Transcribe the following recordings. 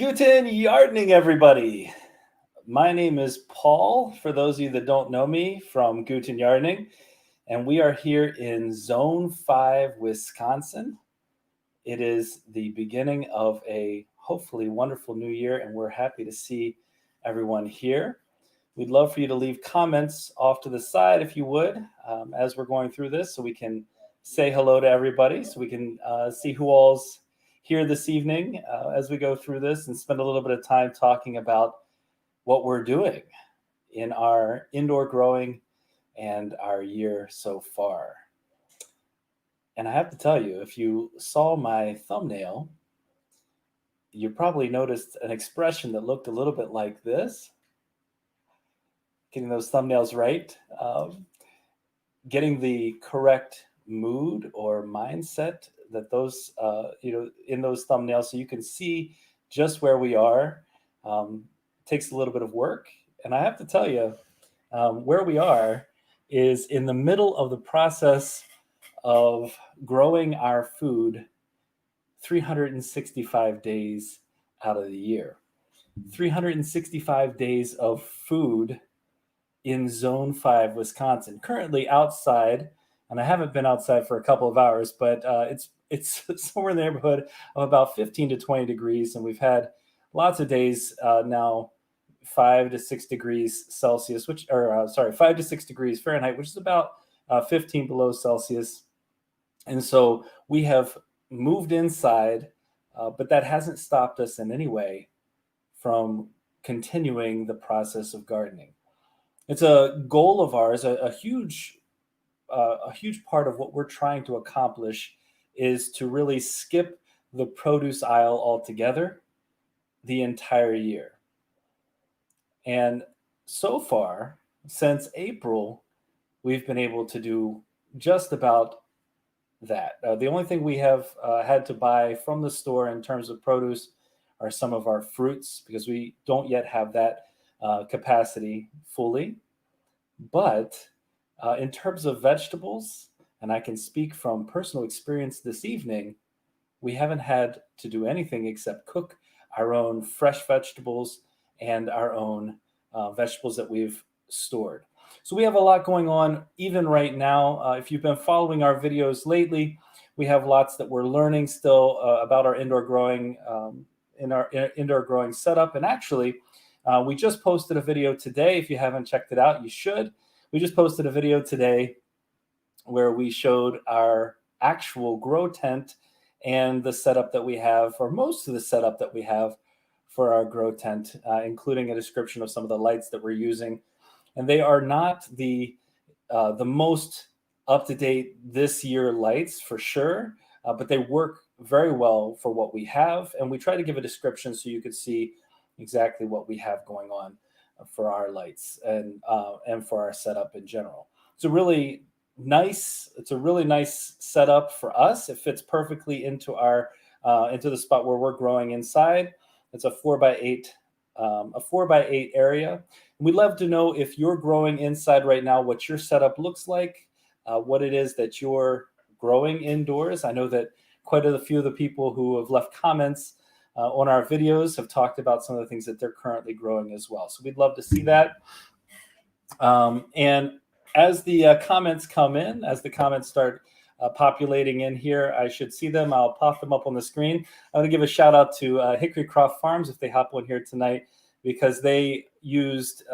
Guten Yardening, everybody. My name is Paul, for those of you that don't know me, from Guten Yardening, and we are here in Zone 5, Wisconsin. It is the beginning of a hopefully wonderful new year, and we're happy to see everyone here. We'd love for you to leave comments off to the side, if you would, as we're going through this, so we can say hello to everybody, so we can see who all's here this evening as we go through this and spend a little bit of time talking about what we're doing in our indoor growing and our year so far. And I have to tell you, if you saw my thumbnail, you probably noticed an expression that looked a little bit like this. Getting those thumbnails right, getting the correct mood or mindset that those, in those thumbnails, so you can see just where we are. Takes a little bit of work, and I have to tell you, where we are is in the middle of the process of growing our food 365 days out of the year. 365 days of food in Zone 5, Wisconsin. Currently outside, and I haven't been outside for a couple of hours, but it's somewhere in the neighborhood of about 15 to 20 degrees, and we've had lots of days now 5 to 6 degrees Celsius, 5 to 6 degrees Fahrenheit, which is about 15 below Celsius. And so we have moved inside, but that hasn't stopped us in any way from continuing the process of gardening. It's a goal of ours, a huge part of what we're trying to accomplish is to really skip the produce aisle altogether the entire year. And so far, since April, we've been able to do just about that. The only thing we have had to buy from the store in terms of produce are some of our fruits, because we don't yet have that capacity fully. But in terms of vegetables, and I can speak from personal experience this evening, we haven't had to do anything except cook our own fresh vegetables and our own vegetables that we've stored. So we have a lot going on even right now. If you've been following our videos lately, we have lots that we're learning still about our indoor growing indoor growing setup. And actually, we just posted a video today. If you haven't checked it out, you should. We just posted a video today where we showed our actual grow tent and the setup that we have, or most of the setup that we have for our grow tent, including a description of some of the lights that we're using. And they are not the most up-to-date this year lights for sure, but they work very well for what we have. And we try to give a description so you could see exactly what we have going on for our lights and for our setup in general. It's a really nice setup for us. It fits perfectly into the spot where we're growing inside. It's a 4x8 area. We'd love to know if you're growing inside right now, what your setup looks like, what it is that you're growing indoors. I know that quite a few of the people who have left comments on our videos have talked about some of the things that they're currently growing as well. So we'd love to see that. And as the comments come in, as the comments start populating in here, I should see them. I'll pop them up on the screen. I'm going to give a shout out to Hickory Croft Farms if they hop on here tonight, because they used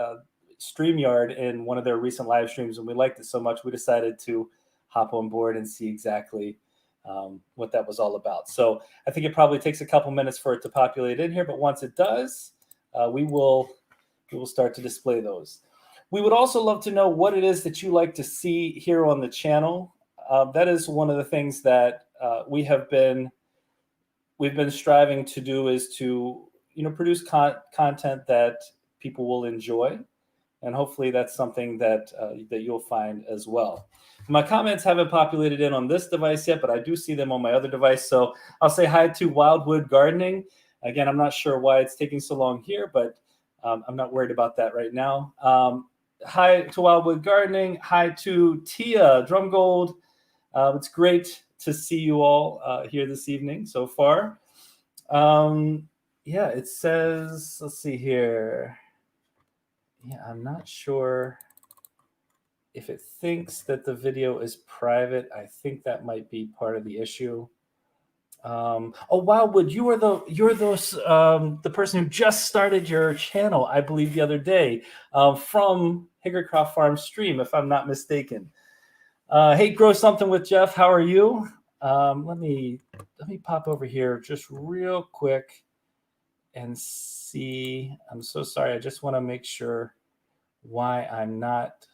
StreamYard in one of their recent live streams, and we liked it so much we decided to hop on board and see exactly what that was all about. So I think it probably takes a couple minutes for it to populate in here, but once it does, we will start to display those. We would also love to know what it is that you like to see here on the channel. That is one of the things that we've been striving to do, is to produce content that people will enjoy, and hopefully that's something that you'll find as well. My comments haven't populated in on this device yet, but I do see them on my other device. So I'll say hi to Wildwood Gardening. Again, I'm not sure why it's taking so long here, but I'm not worried about that right now. Hi to Wildwood Gardening. Hi to Tia Drumgold. It's great to see you all here this evening so far. Yeah, it says, let's see here. Yeah, I'm not sure if it thinks that the video is private. I think that might be part of the issue. Oh wow, Wood, the person who just started your channel, I believe, the other day, from Hickorycroft Farm Stream, if I'm not mistaken. Hey, Grow Something with Jeff, how are you? Let me pop over here just real quick and see. I'm so sorry. I just want to make sure why I'm not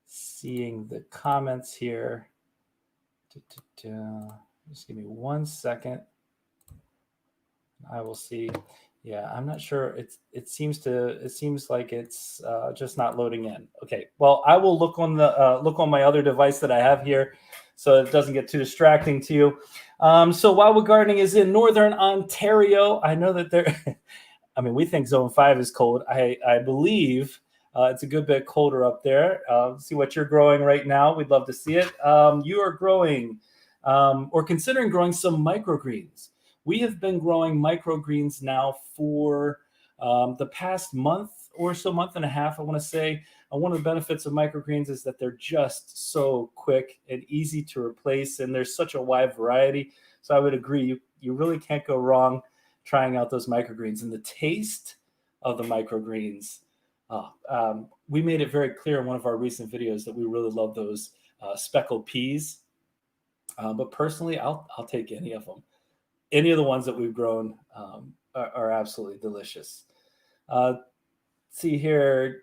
seeing the comments here. Just give me 1 second. I will see. Yeah, I'm not sure. It seems like it's just not loading in. Okay. Well, I will look on my other device that I have here, so it doesn't get too distracting to you. So Wildwood Gardening is in Northern Ontario. I know that there. I mean, we think Zone 5 is cold. I believe it's a good bit colder up there. See what you're growing right now. We'd love to see it. You are growing or considering growing some microgreens. We have been growing microgreens now for the past month or so, month and a half, I want to say. One of the benefits of microgreens is that they're just so quick and easy to replace, and there's such a wide variety. So I would agree, you really can't go wrong trying out those microgreens. And the taste of the microgreens, we made it very clear in one of our recent videos that we really love those speckled peas. But personally, I'll take any of them. Any of the ones that we've grown are absolutely delicious. See here,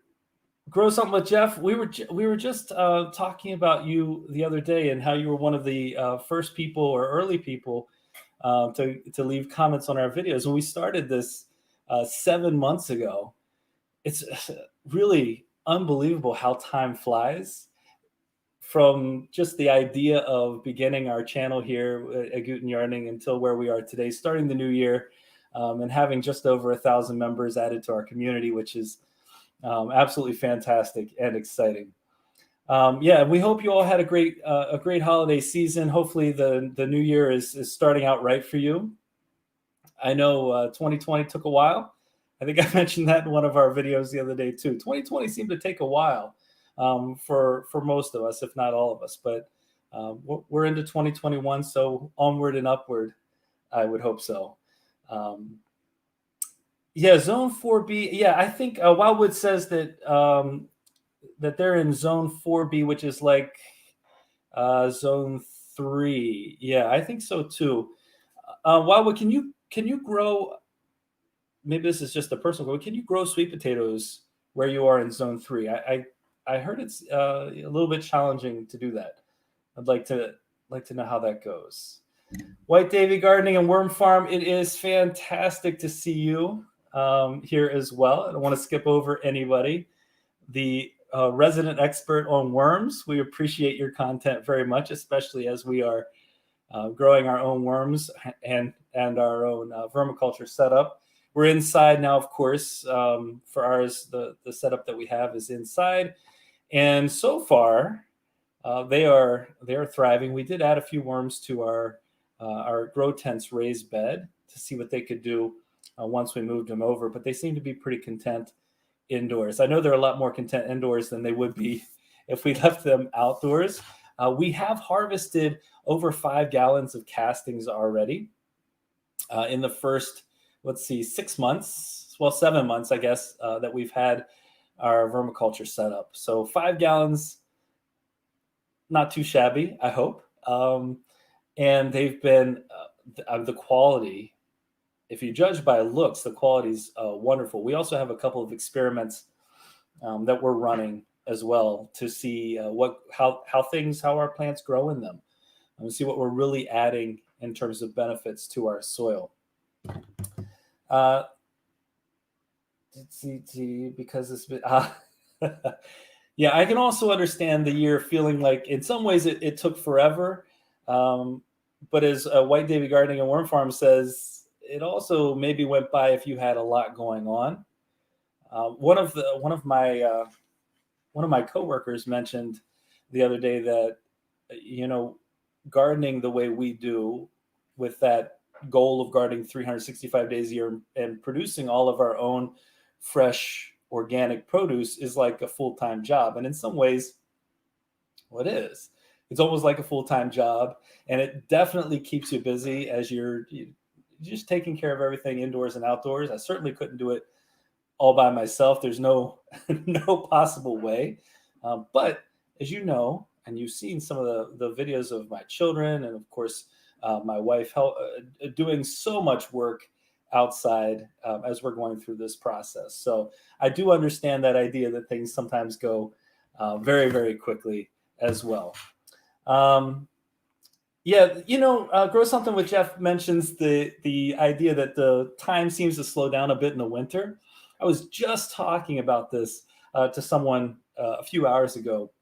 Grow Something with Jeff. We were just talking about you the other day and how you were one of the first people or early people to leave comments on our videos. When we started this 7 months ago, it's really unbelievable how time flies. From just the idea of beginning our channel here at Guten Yardening until where we are today, starting the new year, and having just over 1,000 members added to our community, which is absolutely fantastic and exciting. Yeah, we hope you all had a great holiday season. Hopefully the new year is starting out right for you. I know 2020 took a while. I think I mentioned that in one of our videos the other day too. 2020 seemed to take a while for most of us, if not all of us. But we're into 2021, so onward and upward. I would hope so. Yeah, Zone 4B. Yeah, I think Wildwood says that that they're in Zone 4B, which is like Zone 3. Yeah, I think so too. Wildwood, can you grow? Maybe this is just a personal goal. Can you grow sweet potatoes where you are in Zone 3? I heard it's a little bit challenging to do that. I'd like to know how that goes. White Davy Gardening and Worm Farm. It is fantastic to see you here as well. I don't want to skip over anybody. The resident expert on worms. We appreciate your content very much, especially as we are growing our own worms and our own vermiculture setup. We're inside now, of course. For ours, the setup that we have is inside, and so far they are thriving. We did add a few worms to our grow tents raised bed to see what they could do once we moved them over, but they seem to be pretty content indoors. I know they're a lot more content indoors than they would be if we left them outdoors. We have harvested over 5 gallons of castings already in the first, 6 months, 7 months, I guess, that we've had our vermiculture set up. So 5 gallons, not too shabby, I hope. And they've been the quality, if you judge by looks, the quality's wonderful. We also have a couple of experiments that we're running as well to see how our plants grow in them, and see what we're really adding in terms of benefits to our soil. Because it's been, yeah, I can also understand the year feeling like in some ways it took forever, but as White Davy Gardening and Worm Farm says, it also maybe went by if you had a lot going on. One of my coworkers mentioned the other day that gardening the way we do with that goal of gardening 365 days a year and producing all of our own fresh organic produce is like a full-time job. And in some ways, well, it is. It's almost like a full-time job, and it definitely keeps you busy as you're just taking care of everything indoors and outdoors. I certainly couldn't do it all by myself. There's no no possible way. But as you know, and you've seen some of the videos of my children, and of course, my wife doing so much work outside as we're going through this process. So I do understand that idea that things sometimes go very, very quickly as well. Yeah, Grow Something with Jeff mentions the idea that the time seems to slow down a bit in the winter. I was just talking about this to someone a few hours ago.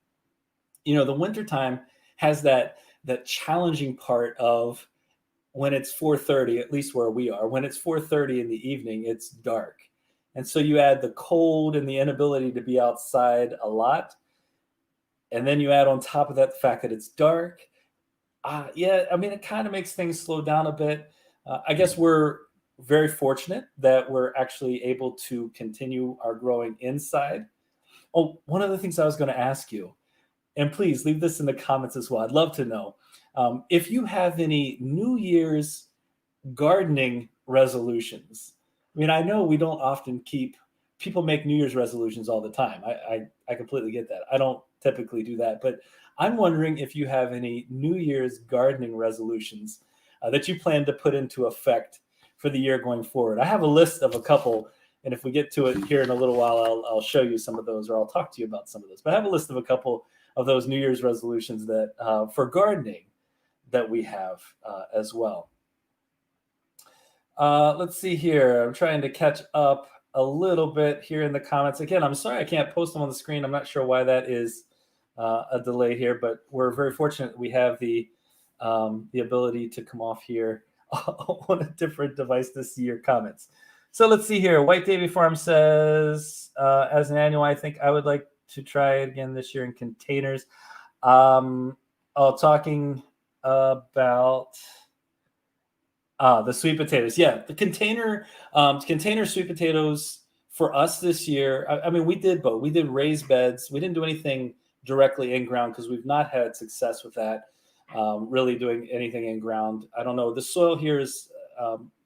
The wintertime has that challenging part of when it's 4:30, at least where we are, when it's 4:30 in the evening, it's dark. And so you add the cold and the inability to be outside a lot. And then you add on top of that the fact that it's dark. Yeah, I mean, it kind of makes things slow down a bit. I guess we're very fortunate that we're actually able to continue our growing inside. Oh, one of the things I was going to ask you, and please leave this in the comments as well. I'd love to know if you have any New Year's gardening resolutions. I mean, I know we don't often people make New Year's resolutions all the time. I completely get that. I don't typically do that, but I'm wondering if you have any New Year's gardening resolutions that you plan to put into effect for the year going forward. I have a list of a couple, and if we get to it here in a little while, I'll show you some of those, or I'll talk to you about some of those. But I have a list of a couple of those New Year's resolutions that for gardening that we have as well. Let's see here. I'm trying to catch up a little bit here in the comments. Again, I'm sorry I can't post them on the screen. I'm not sure why that is a delay here, but we're very fortunate we have the ability to come off here on a different device to see your comments. So let's see here. White Davy Farm says, as an annual, I think I would like to try it again this year in containers. Talking about the sweet potatoes. Yeah, the container sweet potatoes for us this year. I mean, we did both. We did raised beds. We didn't do anything directly in ground because we've not had success with that. Really doing anything in ground. I don't know. The soil here is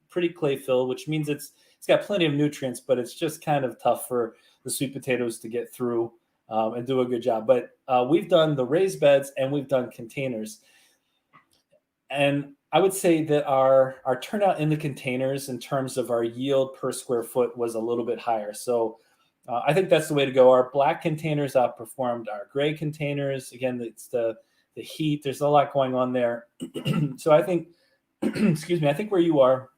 pretty clay filled, which means it's got plenty of nutrients, but it's just kind of tough for the sweet potatoes to get through and do a good job. But we've done the raised beds and we've done containers. And I would say that our turnout in the containers in terms of our yield per square foot was a little bit higher. So I think that's the way to go. Our black containers outperformed our gray containers. Again, it's the heat. There's a lot going on there. So I think, excuse me, I think where you are,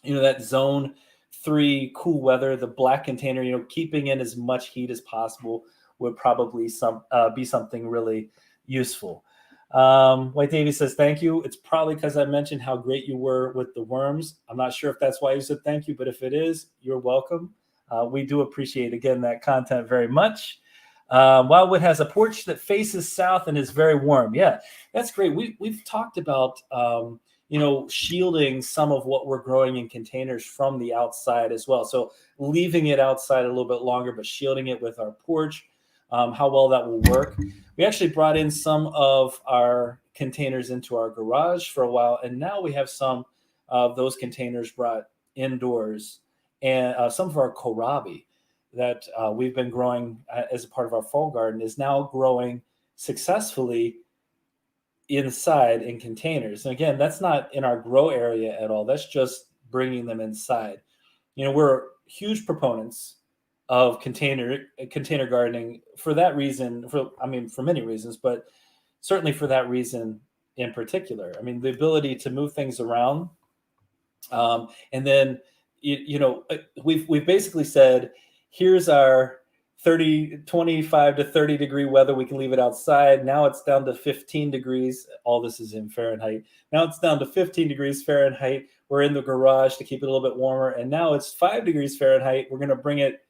that zone 3 cool weather, the black container, keeping in as much heat as possible would probably be something really useful. White Davy says, thank you. It's probably because I mentioned how great you were with the worms. I'm not sure if that's why you said thank you, but if it is, you're welcome. We do appreciate, again, that content very much. Wildwood has a porch that faces south and is very warm. Yeah, that's great. We've talked about, shielding some of what we're growing in containers from the outside as well. So leaving it outside a little bit longer, but shielding it with our porch, how well that will work. We actually brought in some of our containers into our garage for a while, and now we have some of those containers brought indoors, and some of our kohlrabi that we've been growing as a part of our fall garden is now growing successfully inside in containers. And again, that's not in our grow area at all. That's just bringing them inside. We're huge proponents of container gardening for that reason, for many reasons, but certainly for that reason in particular. I mean, the ability to move things around. And then, we've basically said, here's our 25 to 30 degree weather. We can leave it outside. Now it's down to 15 degrees. All this is in Fahrenheit. Now it's down to 15 degrees Fahrenheit. We're in the garage to keep it a little bit warmer. And now it's 5 degrees Fahrenheit. We're going to bring it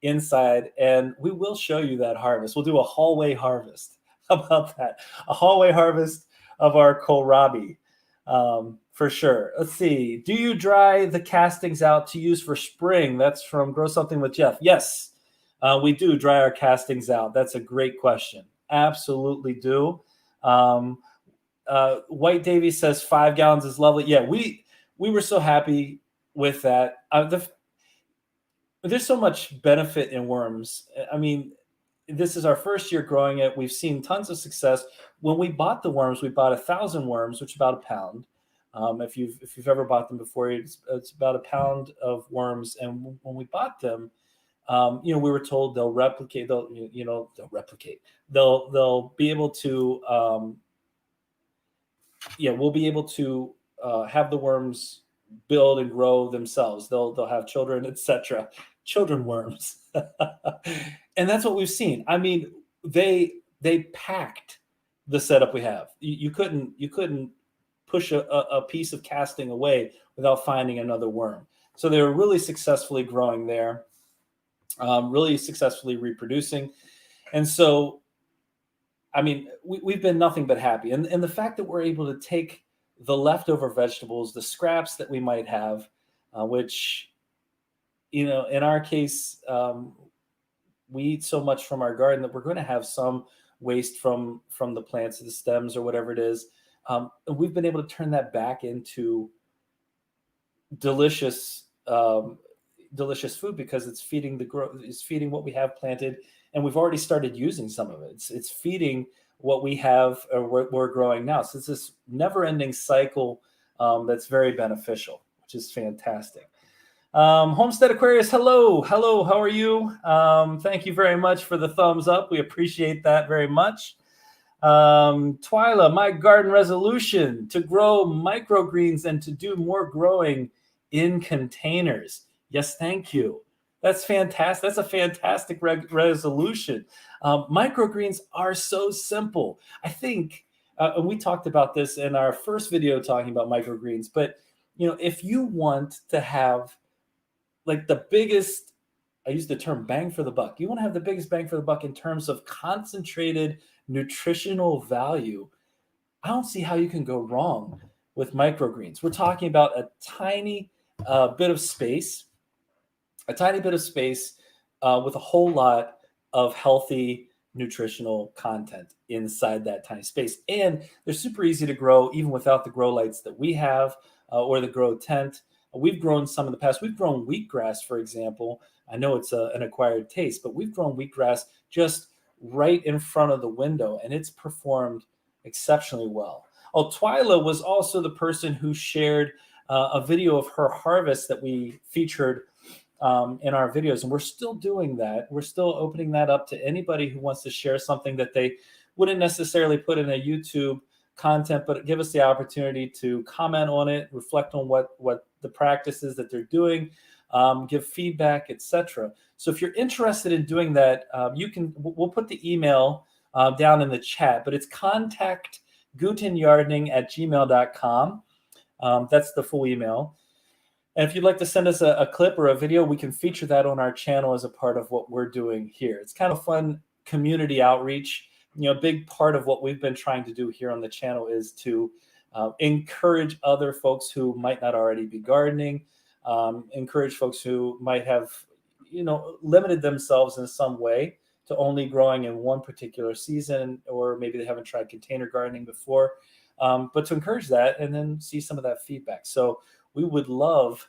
inside, and we will show you that harvest. We'll do a hallway harvest. How about that? A hallway harvest of our kohlrabi. For sure. Let's see. Do you dry the castings out to use for spring? That's from Grow Something with Jeff. Yes, we do dry our castings out. That's a great question. Absolutely do. Um, White Davy says 5 gallons is lovely. Yeah, we were so happy with that. There's so much benefit in worms. I mean, this is our first year growing it. We've seen tons of success. When we bought the worms, we bought 1,000 worms, which is about a pound. If you've ever bought them before, it's about a pound of worms. And when we bought them, we were told they'll replicate. They'll replicate. They'll be able to. We'll be able to have the worms build and grow themselves. They'll have children, etc. Children worms, and that's what we've seen. I mean, they packed the setup we have. You couldn't push a piece of casting away without finding another worm. So they were really successfully growing there, really successfully reproducing, and so. I mean, we've been nothing but happy. And the fact that we're able to take the leftover vegetables, the scraps that we might have, which, in our case, we eat so much from our garden that we're going to have some waste from the plants, the stems, or whatever it is. We've been able to turn that back into delicious food because it's feeding it's feeding what we have planted. And we've already started using some of it. It's feeding what we have or we're growing now. So it's this never-ending cycle that's very beneficial, which is fantastic. Homestead Aquarius, hello. How are you? Thank you very much for the thumbs up. We appreciate that very much. Twyla, my garden resolution to grow microgreens and to do more growing in containers. Yes, thank you. That's fantastic. That's a fantastic resolution. Microgreens are so simple. I think, and we talked about this in our first video talking about microgreens, but if you want to have like the biggest, I use the term bang for the buck. You want to have the biggest bang for the buck in terms of concentrated nutritional value. I don't see how you can go wrong with microgreens. We're talking about a tiny bit of space with a whole lot of healthy nutritional content inside that tiny space. And they're super easy to grow even without the grow lights that we have or the grow tent. We've grown some in the past. We've grown wheatgrass, for example. I know it's an acquired taste, but we've grown wheatgrass just right in front of the window, and it's performed exceptionally well. Oh, Twyla was also the person who shared a video of her harvest that we featured in our videos, and we're still doing that. We're still opening that up to anybody who wants to share something that they wouldn't necessarily put in a YouTube content, but give us the opportunity to comment on it, reflect on what the practices that they're doing, give feedback, etc. So if you're interested in doing that, we'll put the email down in the chat, but it's contact@gutengardening@gmail.com. That's the full email. And if you'd like to send us a clip or a video, we can feature that on our channel as a part of what we're doing here. It's kind of fun community outreach. A big part of what we've been trying to do here on the channel is to encourage other folks who might not already be gardening, encourage folks who might have, limited themselves in some way to only growing in one particular season, or maybe they haven't tried container gardening before, but to encourage that and then see some of that feedback. So we would love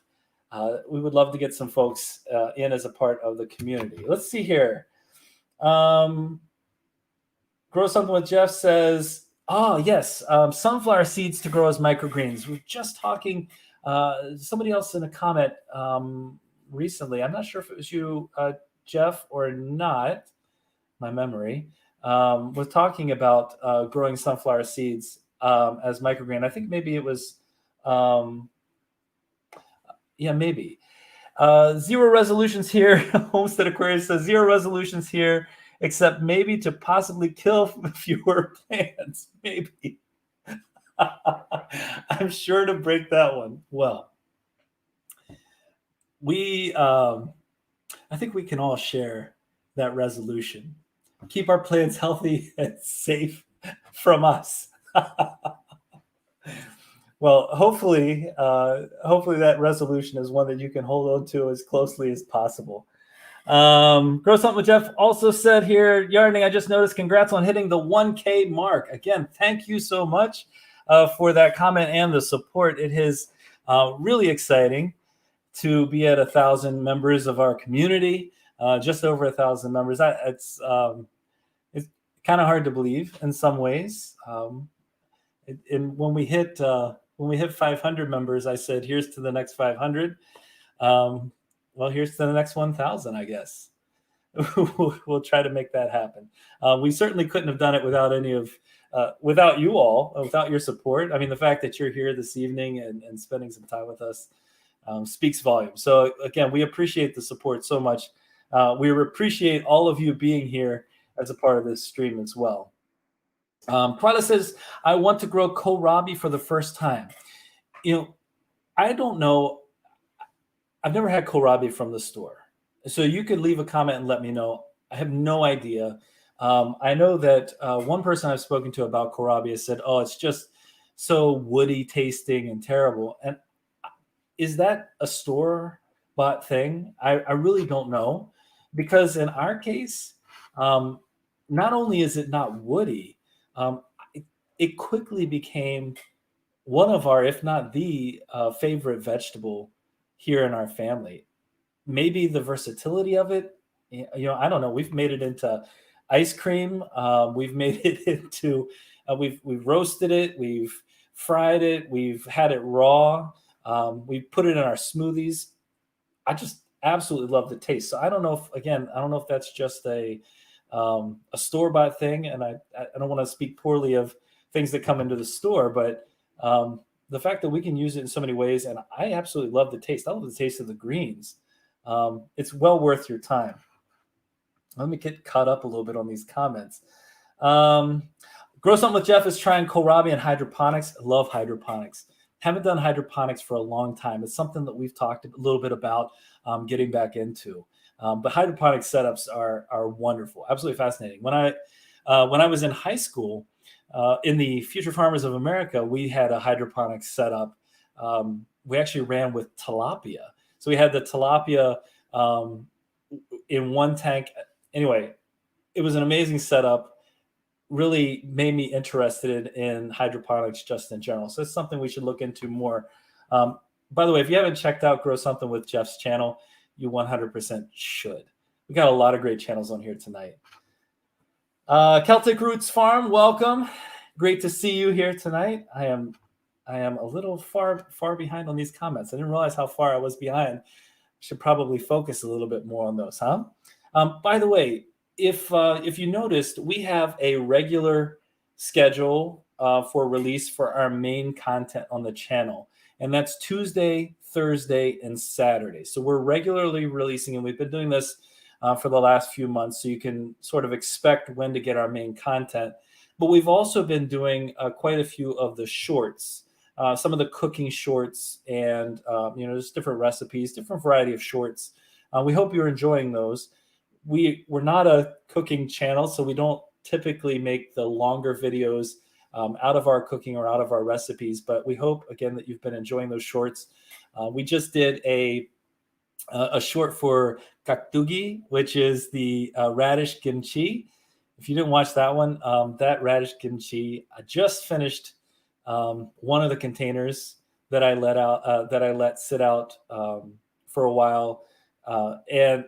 to get some folks in as a part of the community. Let's see here. Grow Something with Jeff says, yes, sunflower seeds to grow as microgreens. We're just talking, somebody else in a comment recently. I'm not sure if it was you, Jeff, or not. My memory was talking about growing sunflower seeds as microgreen. I think maybe it was, maybe. 0 resolutions here. Homestead Aquarius says 0 resolutions here, except maybe to possibly kill fewer plants. Maybe. I'm sure to break that one. Well, I think we can all share that resolution. Keep our plants healthy and safe from us. Well, hopefully that resolution is one that you can hold on to as closely as possible. Grow Something with Jeff also said here, Yardening, I just noticed, congrats on hitting the 1K mark. Again, thank you so much for that comment and the support. It is really exciting to be at 1,000 members of our community, just over 1,000 members. It's kind of hard to believe in some ways. And when we hit 500 members, I said, "Here's to the next 500." Well, here's to the next 1,000, I guess. We'll try to make that happen. We certainly couldn't have done it without you all, without your support. I mean, the fact that you're here this evening and spending some time with us speaks volumes. So again, we appreciate the support so much. We appreciate all of you being here as a part of this stream as well. Prada says, I want to grow kohlrabi for the first time. I don't know. I've never had kohlrabi from the store. So you could leave a comment and let me know. I have no idea. I know that one person I've spoken to about kohlrabi has said, oh, it's just so woody tasting and terrible. And is that a store-bought thing? I really don't know. Because in our case, not only is it not woody, it quickly became one of our, if not the favorite vegetable here in our family. Maybe the versatility of it, I don't know. We've made it into ice cream. We've made it into, we've roasted it. We've fried it. We've had it raw. We've put it in our smoothies. I just absolutely love the taste. So I don't know if that's just a store-bought thing. And I don't want to speak poorly of things that come into the store, but the fact that we can use it in so many ways, and I absolutely love the taste. I love the taste of the greens. It's well worth your time. Let me get caught up a little bit on these comments. Grow Something with Jeff is trying kohlrabi and hydroponics. I love hydroponics. Haven't done hydroponics for a long time. It's something that we've talked a little bit about getting back into. But hydroponic setups are wonderful, absolutely fascinating. When I was in high school, in the Future Farmers of America, we had a hydroponic setup. We actually ran with tilapia. So we had the tilapia in one tank. Anyway, it was an amazing setup. Really made me interested in hydroponics just in general. So it's something we should look into more. By the way, if you haven't checked out Grow Something with Jeff's channel, you 100% should. We got a lot of great channels on here tonight. Celtic Roots Farm, welcome. Great to see you here tonight. I am a little far behind on these comments. I didn't realize how far I was behind. Should probably focus a little bit more on those, huh? By the way, if you noticed, we have a regular schedule for release for our main content on the channel, and that's Tuesday, Thursday, and Saturday. So we're regularly releasing, and we've been doing this for the last few months, so you can sort of expect when to get our main content. But we've also been doing quite a few of the shorts, some of the cooking shorts, and just different recipes, different variety of shorts. We hope you're enjoying those. We're not a cooking channel, so we don't typically make the longer videos out of our cooking or out of our recipes. But we hope, again, that you've been enjoying those shorts. We just did a short for kaktugi, which is the radish kimchi. If you didn't watch that one, that radish kimchi, I just finished one of the containers that I let sit out for a while, and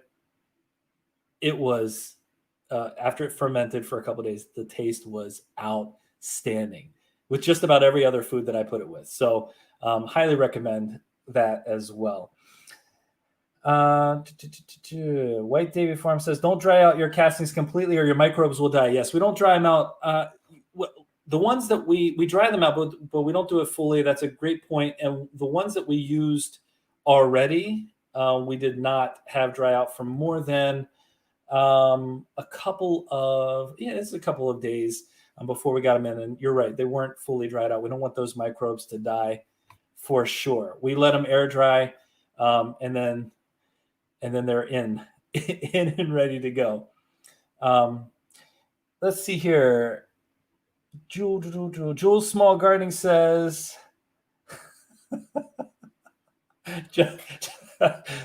it was after it fermented for a couple of days, the taste was outstanding with just about every other food that I put it with. So highly recommend that as well. White Davy Farm says, don't dry out your castings completely or your microbes will die. Yes, we don't dry them out. The ones that we dry them out, but we don't do it fully. That's a great point. And the ones that we used already, we did not have dry out for more than a couple of days before we got them in. And you're right, they weren't fully dried out. We don't want those microbes to die for sure. We let them air dry, and then they're in and ready to go. Let's see here. Jules Small Gardening says, just,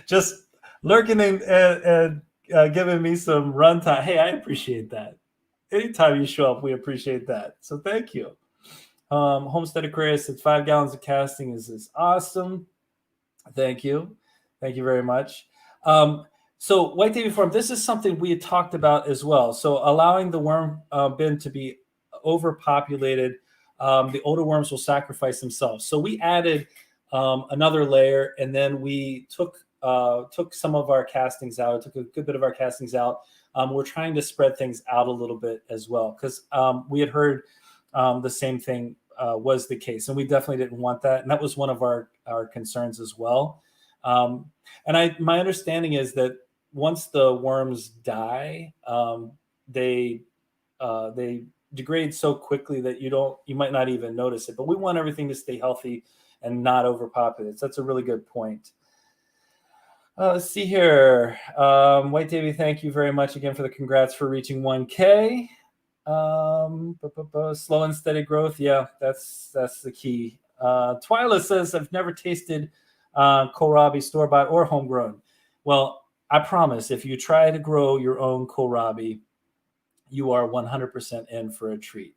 just lurking and giving me some runtime. Hey, I appreciate that. Anytime you show up, we appreciate that. So thank you. Homestead Aquarius said 5 gallons of casting is awesome. Thank you. Thank you very much. So White Davy Farm, this is something we had talked about as well. So allowing the worm bin to be overpopulated, the older worms will sacrifice themselves. So we added another layer, and then we took some of our castings out. Took a good bit of our castings out. We're trying to spread things out a little bit as well, because we had heard the same thing was the case, and we definitely didn't want that, and that was one of our concerns as well. And my understanding is that once the worms die, they degrade so quickly that you might not even notice it. But we want everything to stay healthy and not overpopulated. So that's a really good point. Let's see here. White Davy, thank you very much again for the congrats for reaching 1K. Slow and steady growth. Yeah, that's the key. Twyla says, I've never tasted kohlrabi store-bought or homegrown. Well, I promise, if you try to grow your own kohlrabi, you are 100% in for a treat.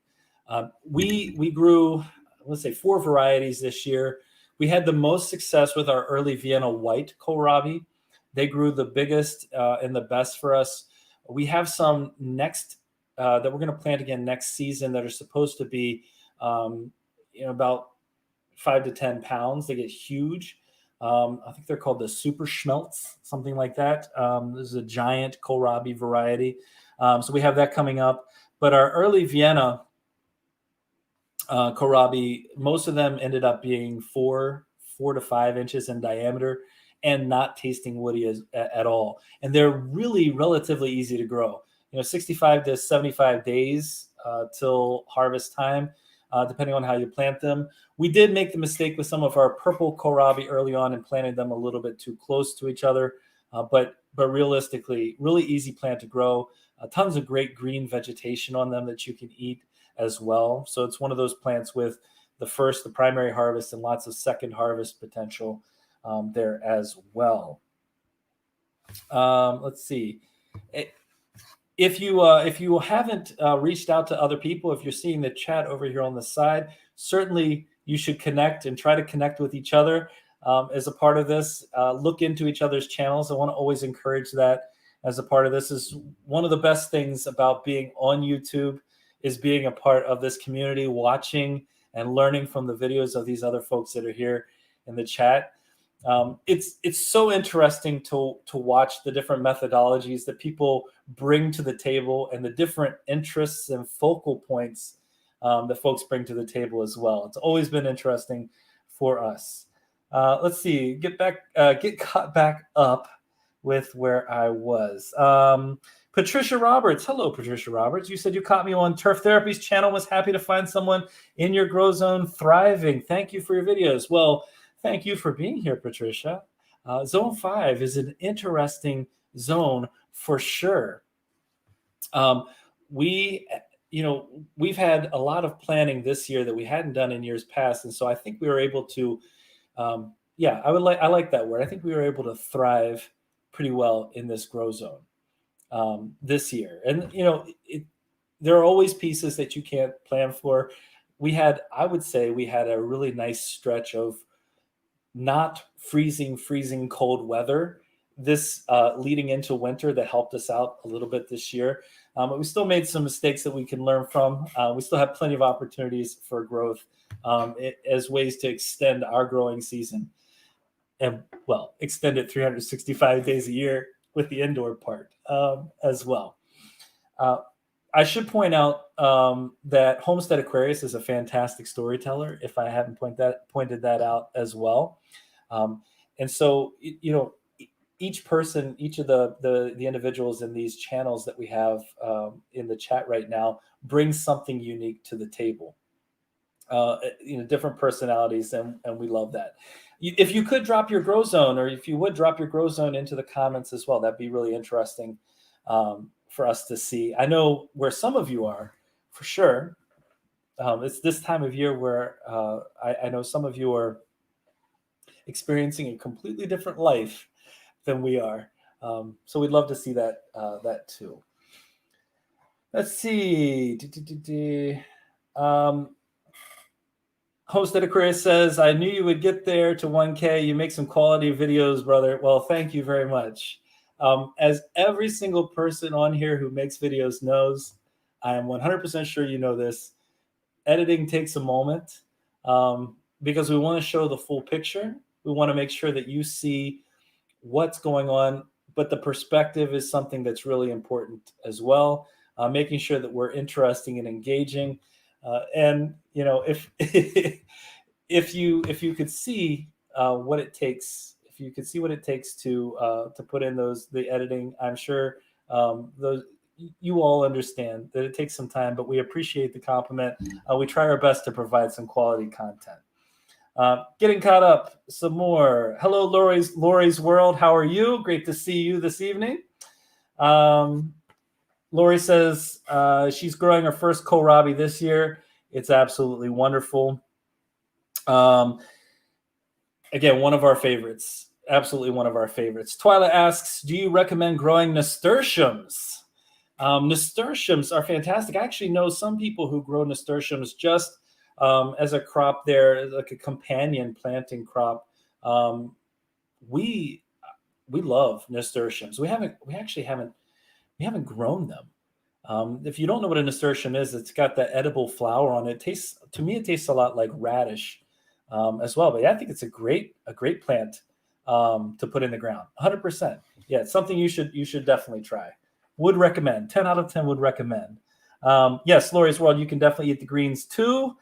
We grew, let's say, 4 varieties this year. We had the most success with our early Vienna white kohlrabi. They grew the biggest and the best for us. We have some next that we're going to plant again next season that are supposed to be about 5 to 10 pounds. They get huge. I think they're called the super schmelts, something like that. This is a giant kohlrabi variety. So we have that coming up. But our early Vienna kohlrabi, most of them ended up being 4 to 5 inches in diameter and not tasting woody at all. And they're really relatively easy to grow. 65 to 75 days till harvest time, depending on how you plant them. We did make the mistake with some of our purple kohlrabi early on and planted them a little bit too close to each other. But realistically, really easy plant to grow. Tons of great green vegetation on them that you can eat as well. So it's one of those plants with the primary harvest, and lots of second harvest potential there as well. Let's see. If you haven't reached out to other people, if you're seeing the chat over here on the side, certainly you should connect and try to connect with each other as a part of this. Look into each other's channels. I want to always encourage that as a part of this. Is one of the best things about being on YouTube, is being a part of this community, watching and learning from the videos of these other folks that are here in the chat. It's so interesting to watch the different methodologies that people bring to the table and the different interests and focal points that folks bring to the table as well. It's always been interesting for us. Let's see, get caught back up with where I was. Patricia Roberts. Hello, Patricia Roberts. You said you caught me on Turf Therapy's channel. Was happy to find someone in your grow zone thriving. Thank you for your videos. Well, thank you for being here, Patricia. Zone 5 is an interesting zone for sure. We've had a lot of planning this year that we hadn't done in years past, and so I think we were able to, I like that word. I think we were able to thrive pretty well in this grow zone this year. And there are always pieces that you can't plan for. I would say we had a really nice stretch of not freezing cold weather this leading into winter that helped us out a little bit this year. But we still made some mistakes that we can learn from. We still have plenty of opportunities for growth as ways to extend our growing season, and extend it 365 days a year with the indoor part as well. I should point out that Homestead Aquarius is a fantastic storyteller, if I haven't pointed that out as well. And so, each person, each of the individuals in these channels that we have in the chat right now brings something unique to the table. Different personalities, and we love that. If you could drop your grow zone, or if you would drop your grow zone into the comments as well, that'd be really interesting for us to see. I know where some of you are, for sure. It's this time of year where I know some of you are experiencing a completely different life than we are. So we'd love to see that too. Let's see. Host at Aquarius says, I knew you would get there to 1K. You make some quality videos, brother. Well, thank you very much. As every single person on here who makes videos knows, I am 100% sure you know this. Editing takes a moment because we want to show the full picture. We want to make sure that you see what's going on, but the perspective is something that's really important as well. Making sure that we're interesting and engaging. And if if you could see what it takes, if you could see what it takes to put in the editing, I'm sure those you all understand that it takes some time, but we appreciate the compliment. We try our best to provide some quality content. Getting caught up some more. Hello, Lori's World. How are you? Great to see you this evening. Lori says she's growing her first kohlrabi this year. It's absolutely wonderful. Again, one of our favorites. Absolutely one of our favorites. Twyla asks, do you recommend growing nasturtiums? Nasturtiums are fantastic. I actually know some people who grow nasturtiums just as a crop there, like a companion planting crop. We love nasturtiums. We haven't grown them. If you don't know what a nasturtium is, it's got that edible flower on it. To me, it tastes a lot like radish as well. But yeah, I think it's a great plant to put in the ground. 100%. Yeah, it's something you should definitely try. Would recommend. 10 out of 10 would recommend. Yes, Lori's World, you can definitely eat the greens too.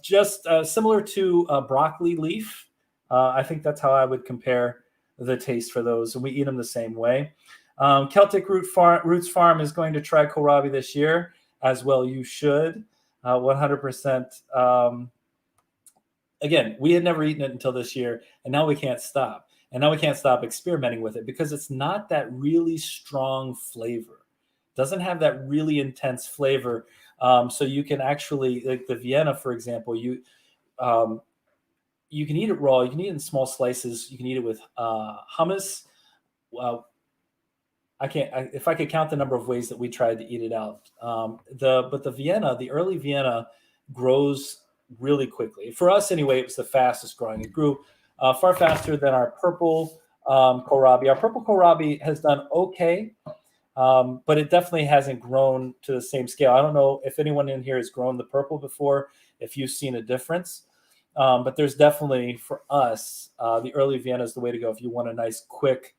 Just similar to broccoli leaf. I think that's how I would compare the taste for those. And we eat them the same way. Celtic Roots Farm is going to try kohlrabi this year as well. You should. 100%. Again, we had never eaten it until this year, and now we can't stop. And now we can't stop experimenting with it because it's not that really strong flavor. It doesn't have that really intense flavor. So you can actually, like the Vienna, for example, you can eat it raw. You can eat it in small slices. You can eat it with hummus. If I could count the number of ways that we tried to eat it out. But the Vienna, the early Vienna grows really quickly. For us anyway, it was the fastest growing. It grew far faster than our purple kohlrabi. Our purple kohlrabi has done okay, but it definitely hasn't grown to the same scale. I don't know if anyone in here has grown the purple before, if you've seen a difference. But there's definitely, for us, the early Vienna is the way to go if you want a nice, quick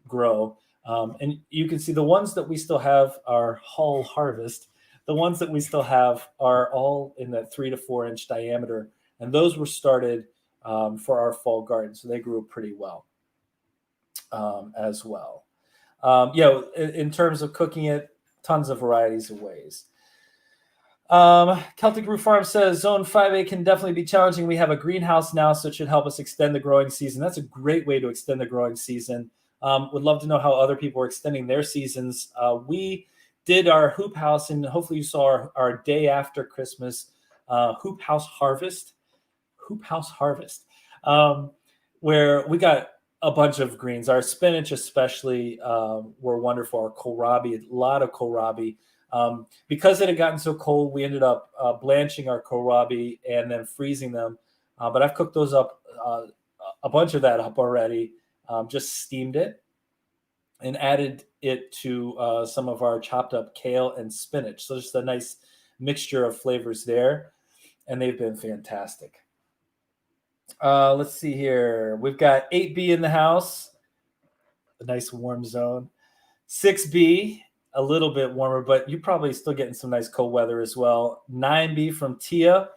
grow. And you can see the ones that we still have are Hull Harvest. The ones that we still have are all in that 3 to 4 inch diameter. And those were started for our fall garden. So they grew pretty well as well. In terms of cooking it, tons of varieties of ways. Celtic Roof Farm says Zone 5A can definitely be challenging. We have a greenhouse now, so it should help us extend the growing season. That's a great way to extend the growing season. Would love to know how other people are extending their seasons. We did our hoop house, and hopefully you saw our day after Christmas hoop house harvest, where we got a bunch of greens. Our spinach especially were wonderful. Our kohlrabi, a lot of kohlrabi. Because it had gotten so cold, we ended up blanching our kohlrabi and then freezing them. But I've cooked those up, a bunch of that up already, just steamed it and added it to some of our chopped up kale and spinach. So just a nice mixture of flavors there. And they've been fantastic. Let's see here. We've got 8B in the house, a nice warm zone. 6B, a little bit warmer, but you're probably still getting some nice cold weather as well. 9B from Tia.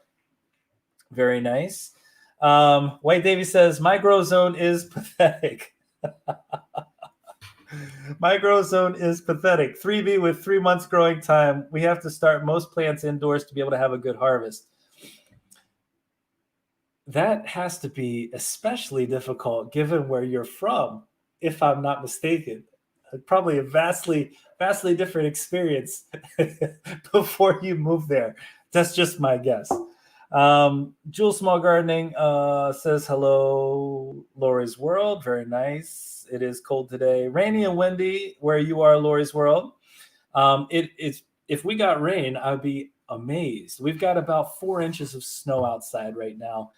Very nice. White Davy says, my grow zone is pathetic. My grow zone is pathetic. 3B with 3 months growing time. We have to start most plants indoors to be able to have a good harvest. That has to be especially difficult given where you're from, if I'm not mistaken. Probably a vastly different experience before you move there. That's just my guess. Jewel Small Gardening says hello, Lori's World. Very nice. It is cold today, rainy and windy where you are, Lori's World. It's if we got rain, I'd be amazed. We've got about 4 inches of snow outside right now.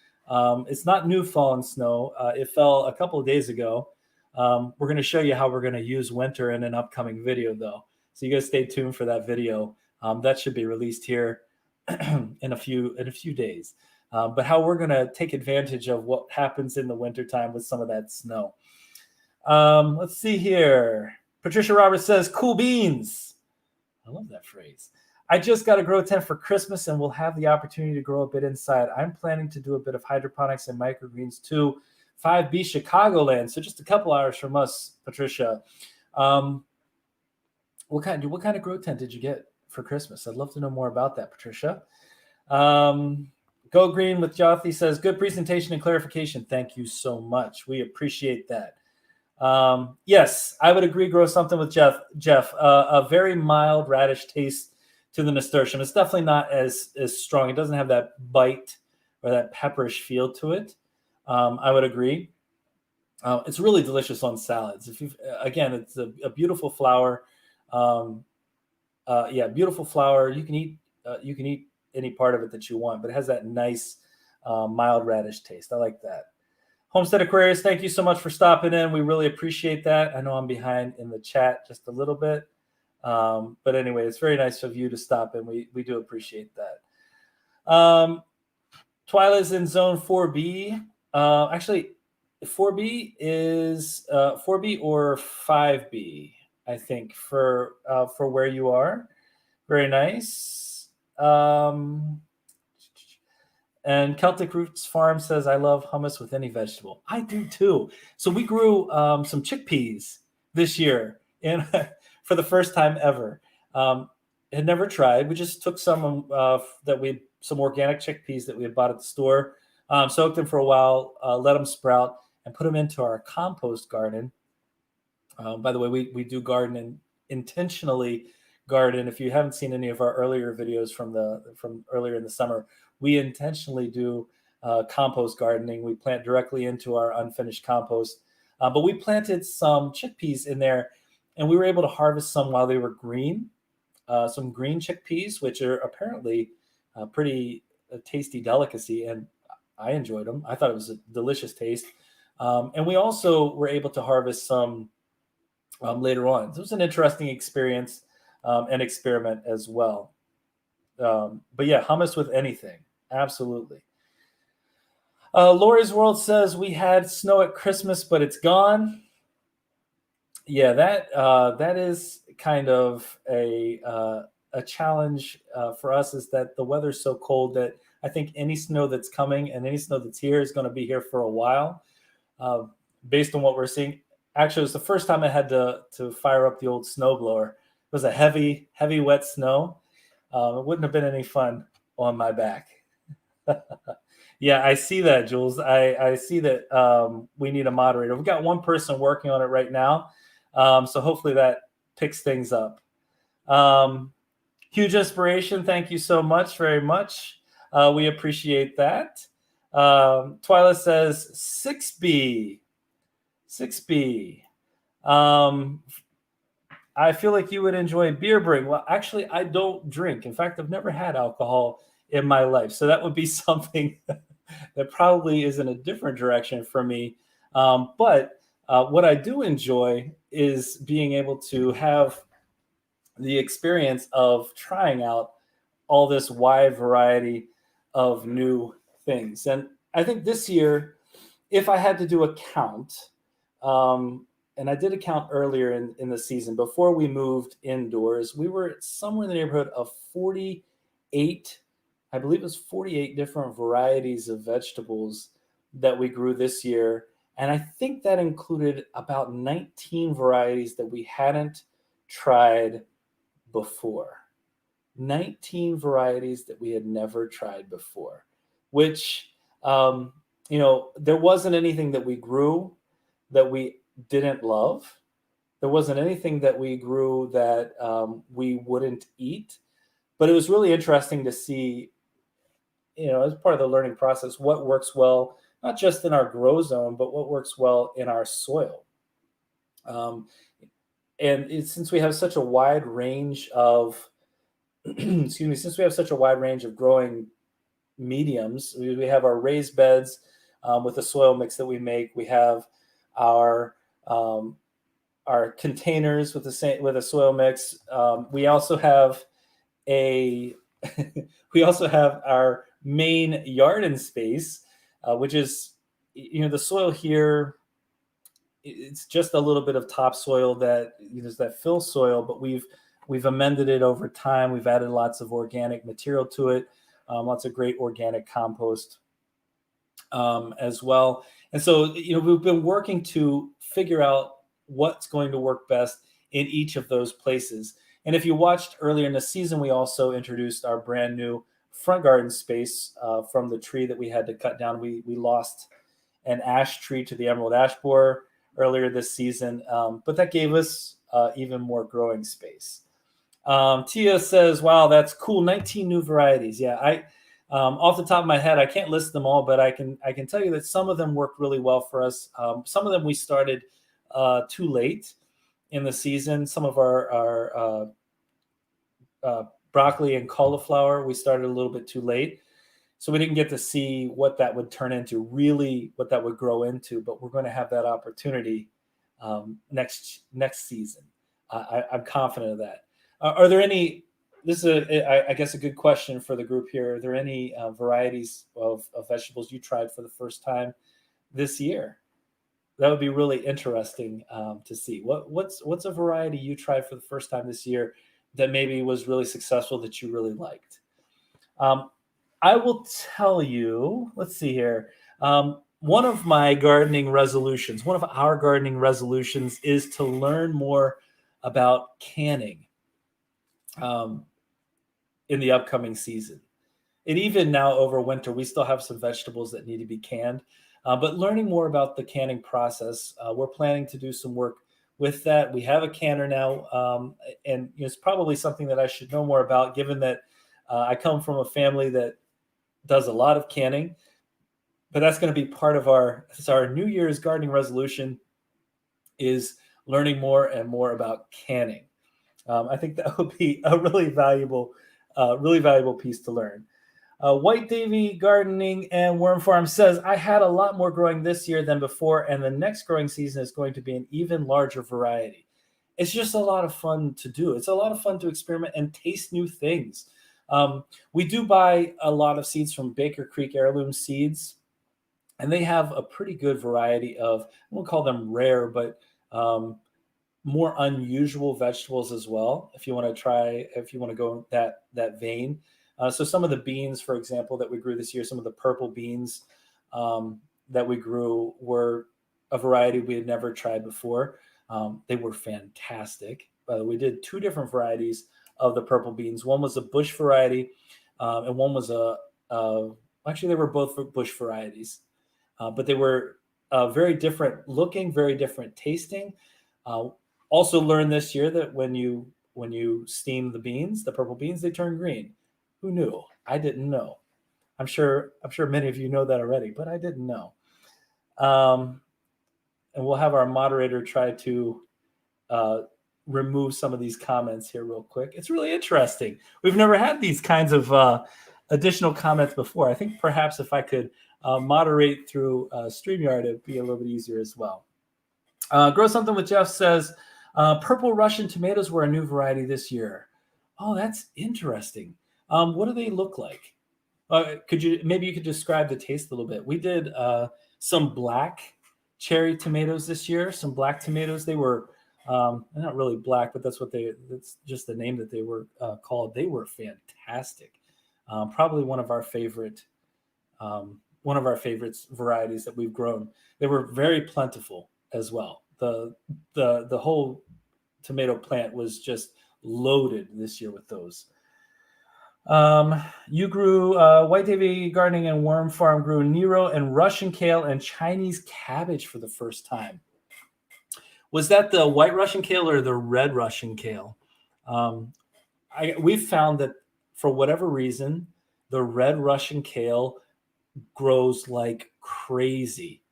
It's not new fallen snow. It fell a couple of days ago. We're going to show you how we're going to use winter in an upcoming video, though. So you guys stay tuned for that video. That should be released here in a few days. But how we're going to take advantage of what happens in the wintertime with some of that snow. Let's see here. Patricia Roberts says, "Cool beans." I love that phrase. "I just got a grow tent for Christmas and will have the opportunity to grow a bit inside. I'm planning to do a bit of hydroponics and microgreens too. 5B Chicagoland." So just a couple hours from us, Patricia. What kind of grow tent did you get for Christmas? I'd love to know more about that, Patricia. Go Green with Jothy says, "Good presentation and clarification. Thank you so much. We appreciate that." Yes, I would agree. Grow something with Jeff. A very mild radish taste to the nasturtium. It's definitely not as strong. It doesn't have that bite or that pepperish feel to it. I would agree. It's really delicious on salads. Again, it's a beautiful flower. Beautiful flower. You can eat any part of it that you want, but it has that nice mild radish taste. I like that. Homestead Aquarius, thank you so much for stopping in. We really appreciate that. I know I'm behind in the chat just a little bit. But anyway, it's very nice of you to stop in. We do appreciate that. Twyla's in zone 4B. Actually, 4B is 4B or 5B, I think, for where you are. Very nice. And Celtic Roots Farm says, "I love hummus with any vegetable." I do too. So we grew some chickpeas this year for the first time ever. Had never tried. We just took some organic chickpeas that we had bought at the store, soaked them for a while, let them sprout, and put them into our compost garden. By the way, we do intentionally garden. If you haven't seen any of our earlier videos from earlier in the summer, we intentionally do compost gardening. We plant directly into our unfinished compost. But we planted some chickpeas in there, and we were able to harvest some while they were green, some green chickpeas, which are apparently a pretty tasty delicacy, and I enjoyed them. I thought it was a delicious taste. And we also were able to harvest some later on. So it was an interesting experience and experiment as well. But yeah, hummus with anything. Absolutely. Lori's World says, "We had snow at Christmas, but it's gone." Yeah, that is kind of a challenge for us, is that the weather's so cold that I think any snow that's coming and any snow that's here is going to be here for a while, based on what we're seeing. Actually, it was the first time I had to fire up the old snowblower. It was a heavy, wet snow. It wouldn't have been any fun on my back. Yeah, I see that, Jules. I see that we need a moderator. We've got one person working on it right now. So hopefully that picks things up. Huge inspiration. Thank you so much, very much. We appreciate that. Twyla says 6B. 6B. I feel like you would enjoy beer brewing. Well, actually, I don't drink. In fact, I've never had alcohol in my life. So that would be something that probably is in a different direction for me. But what I do enjoy is being able to have the experience of trying out all this wide variety of new things. And I think this year, if I had to do a count, and I did a count earlier in the season before we moved indoors, we were somewhere in the neighborhood of 48, I believe it was 48 different varieties of vegetables that we grew this year. And I think that included about 19 varieties that we hadn't tried before. 19 varieties that we had never tried before, which, there wasn't anything that we grew that we didn't love. There wasn't anything that we grew that we wouldn't eat. But it was really interesting to see as part of the learning process, what works well, not just in our grow zone, but what works well in our soil. Since we have such a wide range of, excuse me, since we have such a wide range of growing mediums, we have our raised beds with the soil mix that we make. We have our containers with a soil mix. We also have we also have our main garden space, which is, the soil here. It's just a little bit of topsoil that that fill soil, but we've amended it over time. We've added lots of organic material to it, lots of great organic compost as well. And so, we've been working to figure out what's going to work best in each of those places. And if you watched earlier in the season, we also introduced our brand new front garden space from the tree that we had to cut down. We lost an ash tree to the emerald ash borer earlier this season, but that gave us even more growing space. Tia says, wow, that's cool. 19 new varieties. Yeah, off the top of my head, I can't list them all, but I can tell you that some of them worked really well for us. Some of them we started too late in the season. Some of our broccoli and cauliflower, we started a little bit too late. So we didn't get to see what that would turn into, really what that would grow into, but we're going to have that opportunity next season. I'm confident of that. Are there any, this is, I guess, a good question for the group here. Are there any varieties of vegetables you tried for the first time this year? That would be really interesting to see. What's a variety you tried for the first time this year that maybe was really successful that you really liked? I will tell you, let's see here. One of our gardening resolutions is to learn more about canning in the upcoming season. And even now over winter, we still have some vegetables that need to be canned. But learning more about the canning process, we're planning to do some work with that. We have a canner now, and it's probably something that I should know more about, given that I come from a family that does a lot of canning. But that's going to be part of our New Year's gardening resolution, is learning more and more about canning. I think that would be a really valuable piece to learn. White Davy Gardening and Worm Farm says, I had a lot more growing this year than before, and the next growing season is going to be an even larger variety. It's just a lot of fun to do. It's a lot of fun to experiment and taste new things. We do buy a lot of seeds from Baker Creek Heirloom Seeds, and they have a pretty good variety of, I won't call them rare, but more unusual vegetables as well, if you want to go that vein. So some of the beans, for example, that we grew this year, some of the purple beans that we grew were a variety we had never tried before. They were fantastic. We did 2 different varieties of the purple beans. One was a bush variety, and one was actually they were both bush varieties, but they were very different looking, very different tasting. Also learned this year that when you steam the purple beans, they turn green. Who knew? I didn't know. I'm sure many of you know that already, but I didn't know. And we'll have our moderator try to remove some of these comments here real quick. It's really interesting. We've never had these kinds of additional comments before. I think perhaps if I could moderate through StreamYard, it'd be a little bit easier as well. Grow Something with Jeff says, purple Russian tomatoes were a new variety this year. Oh, that's interesting. What do they look like? Maybe you could describe the taste a little bit. We did some black cherry tomatoes this year. Some black tomatoes. They were not really black, but that's just the name that they were called. They were fantastic. Probably one of our favorites varieties that we've grown. They were very plentiful as well. The whole tomato plant was just loaded this year with those. You grew White Davy Gardening and Worm Farm grew Nero and Russian kale and Chinese cabbage for the first time. Was that the white Russian kale or the red Russian kale? We've found that for whatever reason, the red Russian kale grows like crazy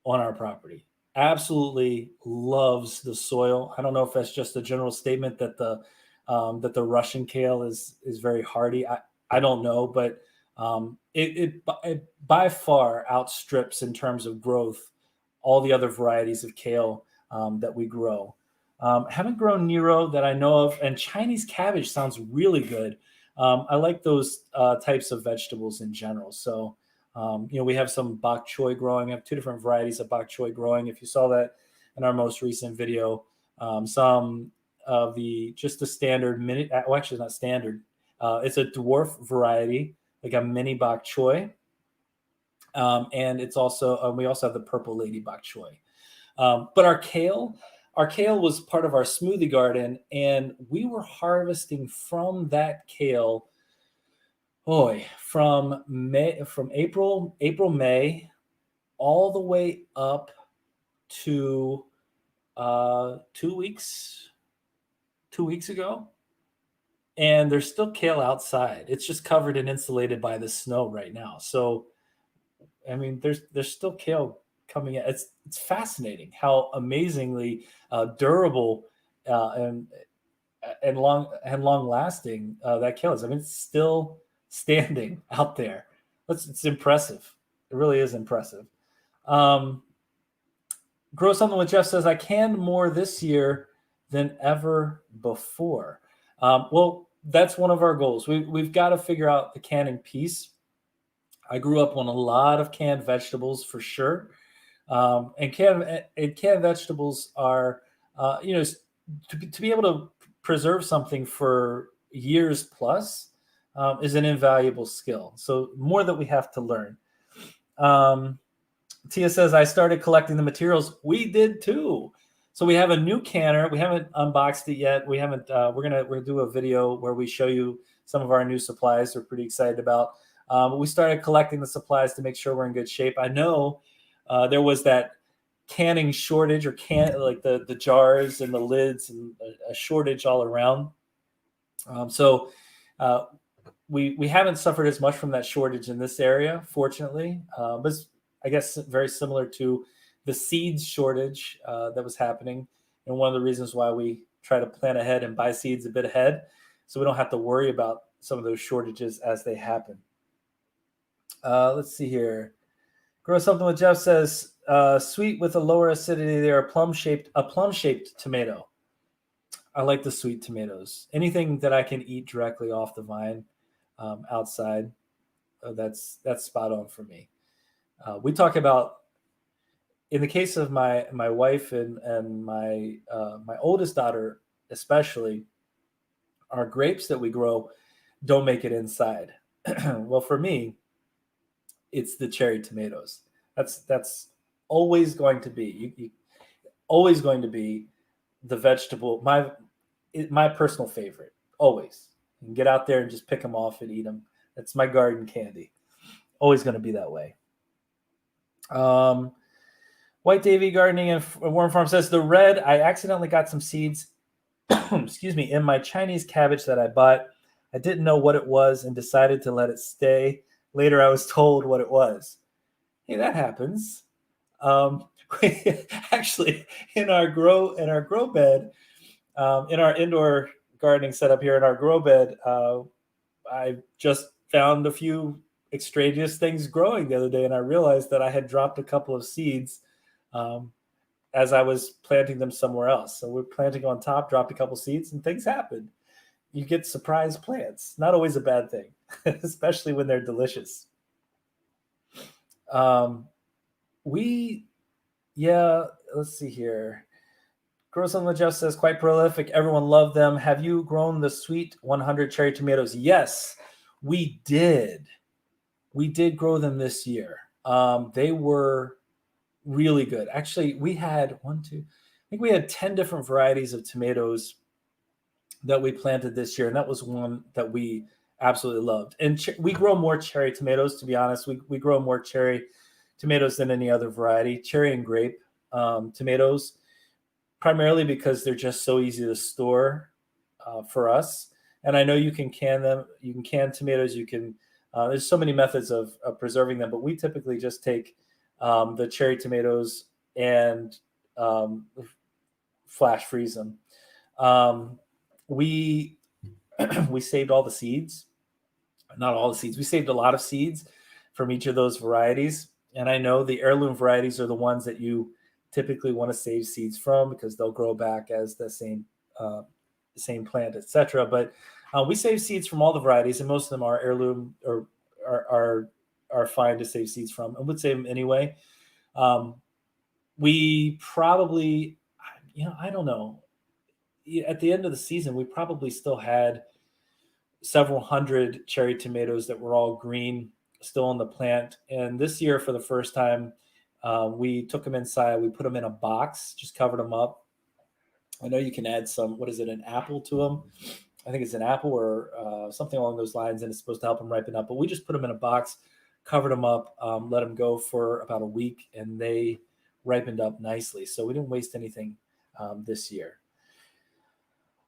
on our property. Absolutely loves the soil. I don't know if that's just a general statement that the Russian kale is very hardy. I don't know, but it by far outstrips in terms of growth all the other varieties of kale that we grow. Haven't grown Nero that I know of, and Chinese cabbage sounds really good. I like those types of vegetables in general. So, we have some bok choy growing. I have two different varieties of bok choy growing. If you saw that in our most recent video, some of just the standard mini, well, actually not standard. It's a dwarf variety, like a mini bok choy. And it's also, we also have the purple lady bok choy. But our kale was part of our smoothie garden, and we were harvesting from that kale, from April, May, all the way up to 2 weeks ago. And there's still kale outside. It's just covered and insulated by the snow right now. So, I mean, there's still kale coming in. It's fascinating how amazingly durable and long lasting that kale is. I mean, it's still standing out there. It's impressive. It really is impressive. Grow Something with Jeff says, I canned more this year than ever before. Well, that's one of our goals. We've got to figure out the canning piece. I grew up on a lot of canned vegetables for sure. And canned vegetables are, to be able to preserve something for years plus is an invaluable skill. So more that we have to learn. Tia says, I started collecting the materials. We did too. So we have a new canner. We haven't unboxed it yet. We haven't. We're gonna do a video where we show you some of our new supplies. We're pretty excited about. But we started collecting the supplies to make sure we're in good shape. I know there was that canning shortage, or like the jars and the lids, and a shortage all around. So we haven't suffered as much from that shortage in this area, fortunately. But it's, I guess, very similar to the seeds shortage that was happening, and one of the reasons why we try to plan ahead and buy seeds a bit ahead, so we don't have to worry about some of those shortages as they happen. Let's see here. Grow Something with Jeff says, sweet with a lower acidity. They are a plum-shaped tomato. I like the sweet tomatoes. Anything that I can eat directly off the vine outside, that's spot on for me. We talk about, in the case of my wife and my oldest daughter especially, our grapes that we grow don't make it inside. Well, for me, it's the cherry tomatoes. That's always going to be always going to be the vegetable, my personal favorite. Always. You can get out there and just pick them off and eat them. That's my garden candy. Always going to be that way. White Davy Gardening and Worm Farm says, the red, I accidentally got some seeds, excuse me, in my Chinese cabbage that I bought. I didn't know what it was and decided to let it stay. Later, I was told what it was. Hey, that happens. Actually, in our grow bed, in our indoor gardening setup here in our grow bed, I just found a few extraneous things growing the other day, and I realized that I had dropped a couple of seeds as I was planting them somewhere else. So we're planting on top, dropped a couple seeds, and things happen. You get surprise plants. Not always a bad thing, especially when they're delicious. Let's see here. Grow Something with Jeff says, quite prolific. Everyone loved them. Have you grown the Sweet 100 cherry tomatoes? Yes, we did. We did grow them this year. They were really good. Actually, we had I think we had 10 different varieties of tomatoes that we planted this year, and that was one that we absolutely loved. And we grow more cherry tomatoes, to be honest. We grow more cherry tomatoes than any other variety, cherry and grape tomatoes, primarily because they're just so easy to store for us. And I know you can can them. You can can tomatoes. You can There's so many methods of preserving them, but we typically just take the cherry tomatoes and flash freeze them. We we saved all the seeds, not all the seeds. We saved a lot of seeds from each of those varieties. And I know the heirloom varieties are the ones that you typically want to save seeds from because they'll grow back as the same plant, etc. But we save seeds from all the varieties, and most of them are heirloom or are fine to save seeds from, and would save them anyway. We probably, I don't know. At the end of the season, we probably still had several hundred cherry tomatoes that were all green still on the plant. And this year, for the first time, we took them inside. We put them in a box, just covered them up. I know you can add some, what is it, an apple to them? I think it's an apple or something along those lines, and it's supposed to help them ripen up. But we just put them in a box, covered them up, let them go for about a week, and they ripened up nicely. So we didn't waste anything this year.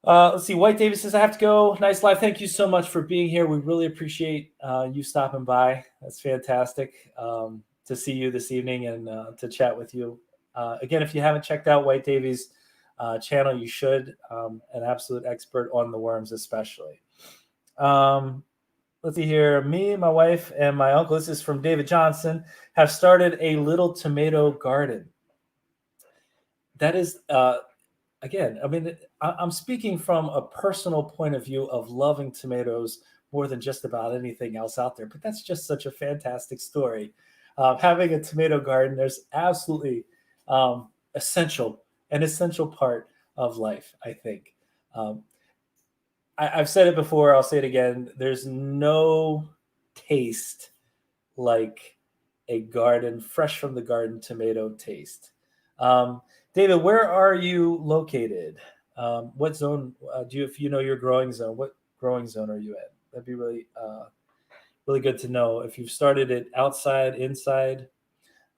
Let's see. White Davis says, I have to go. Nice live. Thank you so much for being here. We really appreciate you stopping by. That's fantastic to see you this evening and to chat with you. Again, if you haven't checked out White Davies' channel, you should. An absolute expert on the worms, especially. Let's see here. Me, my wife, and my uncle, this is from David Johnson, have started a little tomato garden. That is... again, I mean, I'm speaking from a personal point of view of loving tomatoes more than just about anything else out there. But that's just such a fantastic story. Having a tomato garden, there's absolutely an essential part of life, I think. I've said it before, I'll say it again. There's no taste like a garden, fresh from the garden tomato taste. David, where are you located? What zone if you know your growing zone, what growing zone are you in? That'd be really good to know if you've started it outside, inside,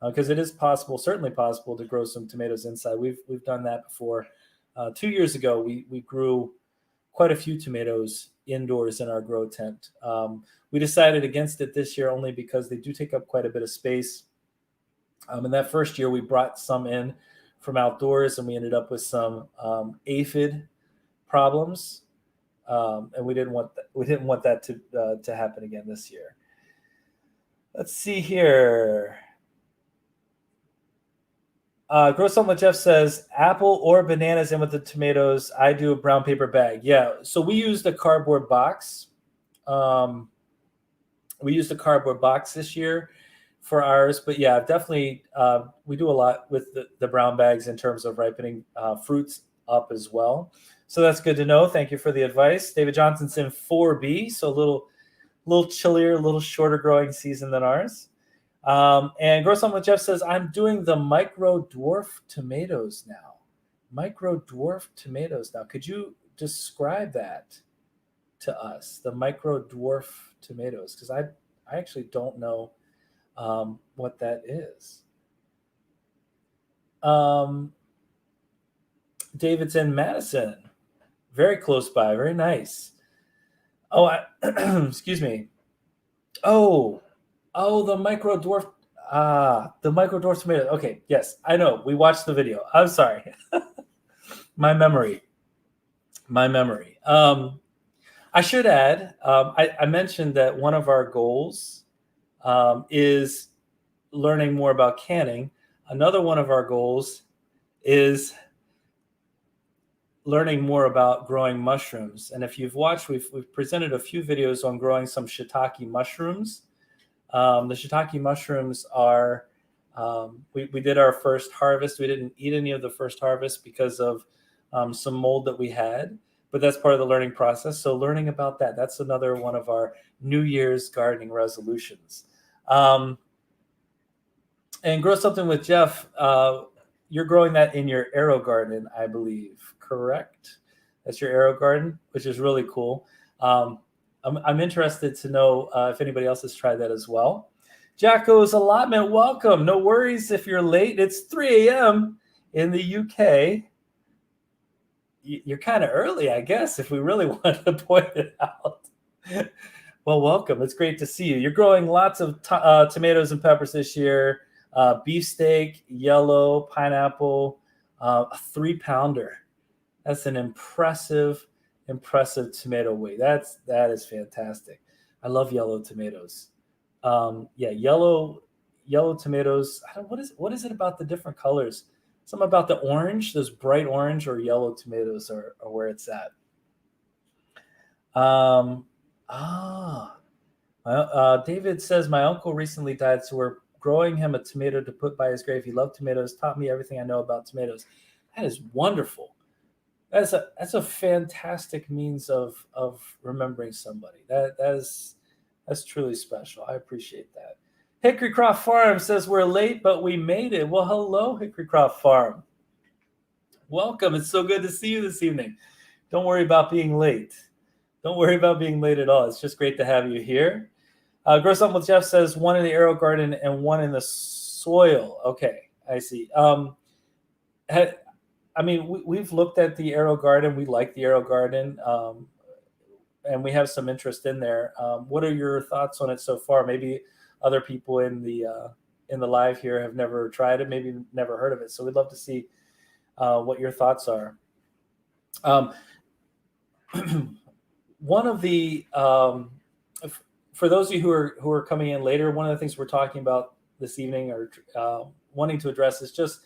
because it is possible, certainly possible, to grow some tomatoes inside. We've done that before. 2 years ago, we grew quite a few tomatoes indoors in our grow tent. We decided against it this year only because they do take up quite a bit of space. And that first year, we brought some in from outdoors, and we ended up with some aphid problems, and we didn't want that to happen again this year. Let's see here. Grow Something with Jeff says, apple or bananas in with the tomatoes. I do a brown paper bag. Yeah, so we used a cardboard box. We used a cardboard box this year for ours, but yeah, definitely we do a lot with the brown bags in terms of ripening fruits up as well. So that's good to know. Thank you for the advice. David Johnson's in 4B, so a little chillier, a little shorter growing season than ours. And Grow Something with Jeff says, I'm doing the micro dwarf tomatoes now. Micro dwarf tomatoes now. Could you describe that to us, the micro dwarf tomatoes? Because I actually don't know what that is. David's in Madison, very close by, very nice. Oh, excuse me. Oh, the micro dwarf. The micro dwarf tomato. Okay, yes, I know. We watched the video. I'm sorry. My memory. I should add, I mentioned that one of our goals is learning more about canning. Another one of our goals is learning more about growing mushrooms. And if you've watched, we've presented a few videos on growing some shiitake mushrooms. The shiitake mushrooms are, we did our first harvest. We didn't eat any of the first harvest because of some mold that we had, but that's part of the learning process. So learning about that, that's another one of our New Year's gardening resolutions. And Grow Something with Jeff, you're growing that in your arrow garden, I believe, correct? That's your arrow garden, which is really cool. I'm interested to know if anybody else has tried that as well. Jacko's allotment, welcome. No worries if you're late. It's 3 a.m. in the UK. You're kind of early, I guess, if we really want to point it out. Well, welcome. It's great to see you. You're growing lots of tomatoes and peppers this year. Beefsteak, yellow, pineapple, a 3-pounder. That's an impressive tomato weight. That is fantastic. I love yellow tomatoes. Yellow tomatoes. What is it about the different colors? Something about the orange, those bright orange or yellow tomatoes are where it's at. David says, my uncle recently died, so we're growing him a tomato to put by his grave. He loved tomatoes, taught me everything I know about tomatoes. That is wonderful. That's a fantastic means of remembering somebody. That's truly special. I appreciate that. Hickorycroft Farm says, we're late, but we made it. Well, hello, Hickorycroft Farm. Welcome. It's so good to see you this evening. Don't worry about being late. Don't worry about being late at all. It's just great to have you here. Grow Something with Jeff says, one in the aero garden and one in the soil. Okay, I see. We've looked at the aero garden. We like the aero garden, and we have some interest in there. What are your thoughts on it so far? Maybe other people in the live here have never tried it, maybe never heard of it. So we'd love to see what your thoughts are. One of the for those of you who are coming in later, one of the things we're talking about this evening or wanting to address is just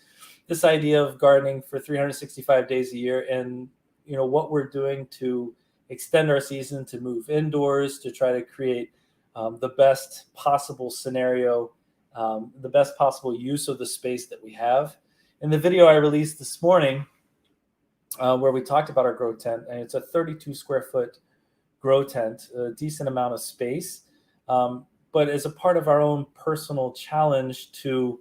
this idea of gardening for 365 days a year, and what we're doing to extend our season, to move indoors, to try to create the best possible scenario, the best possible use of the space that we have. In the video I released this morning, where we talked about our grow tent, and it's a 32 square foot grow tent, a decent amount of space, but as a part of our own personal challenge to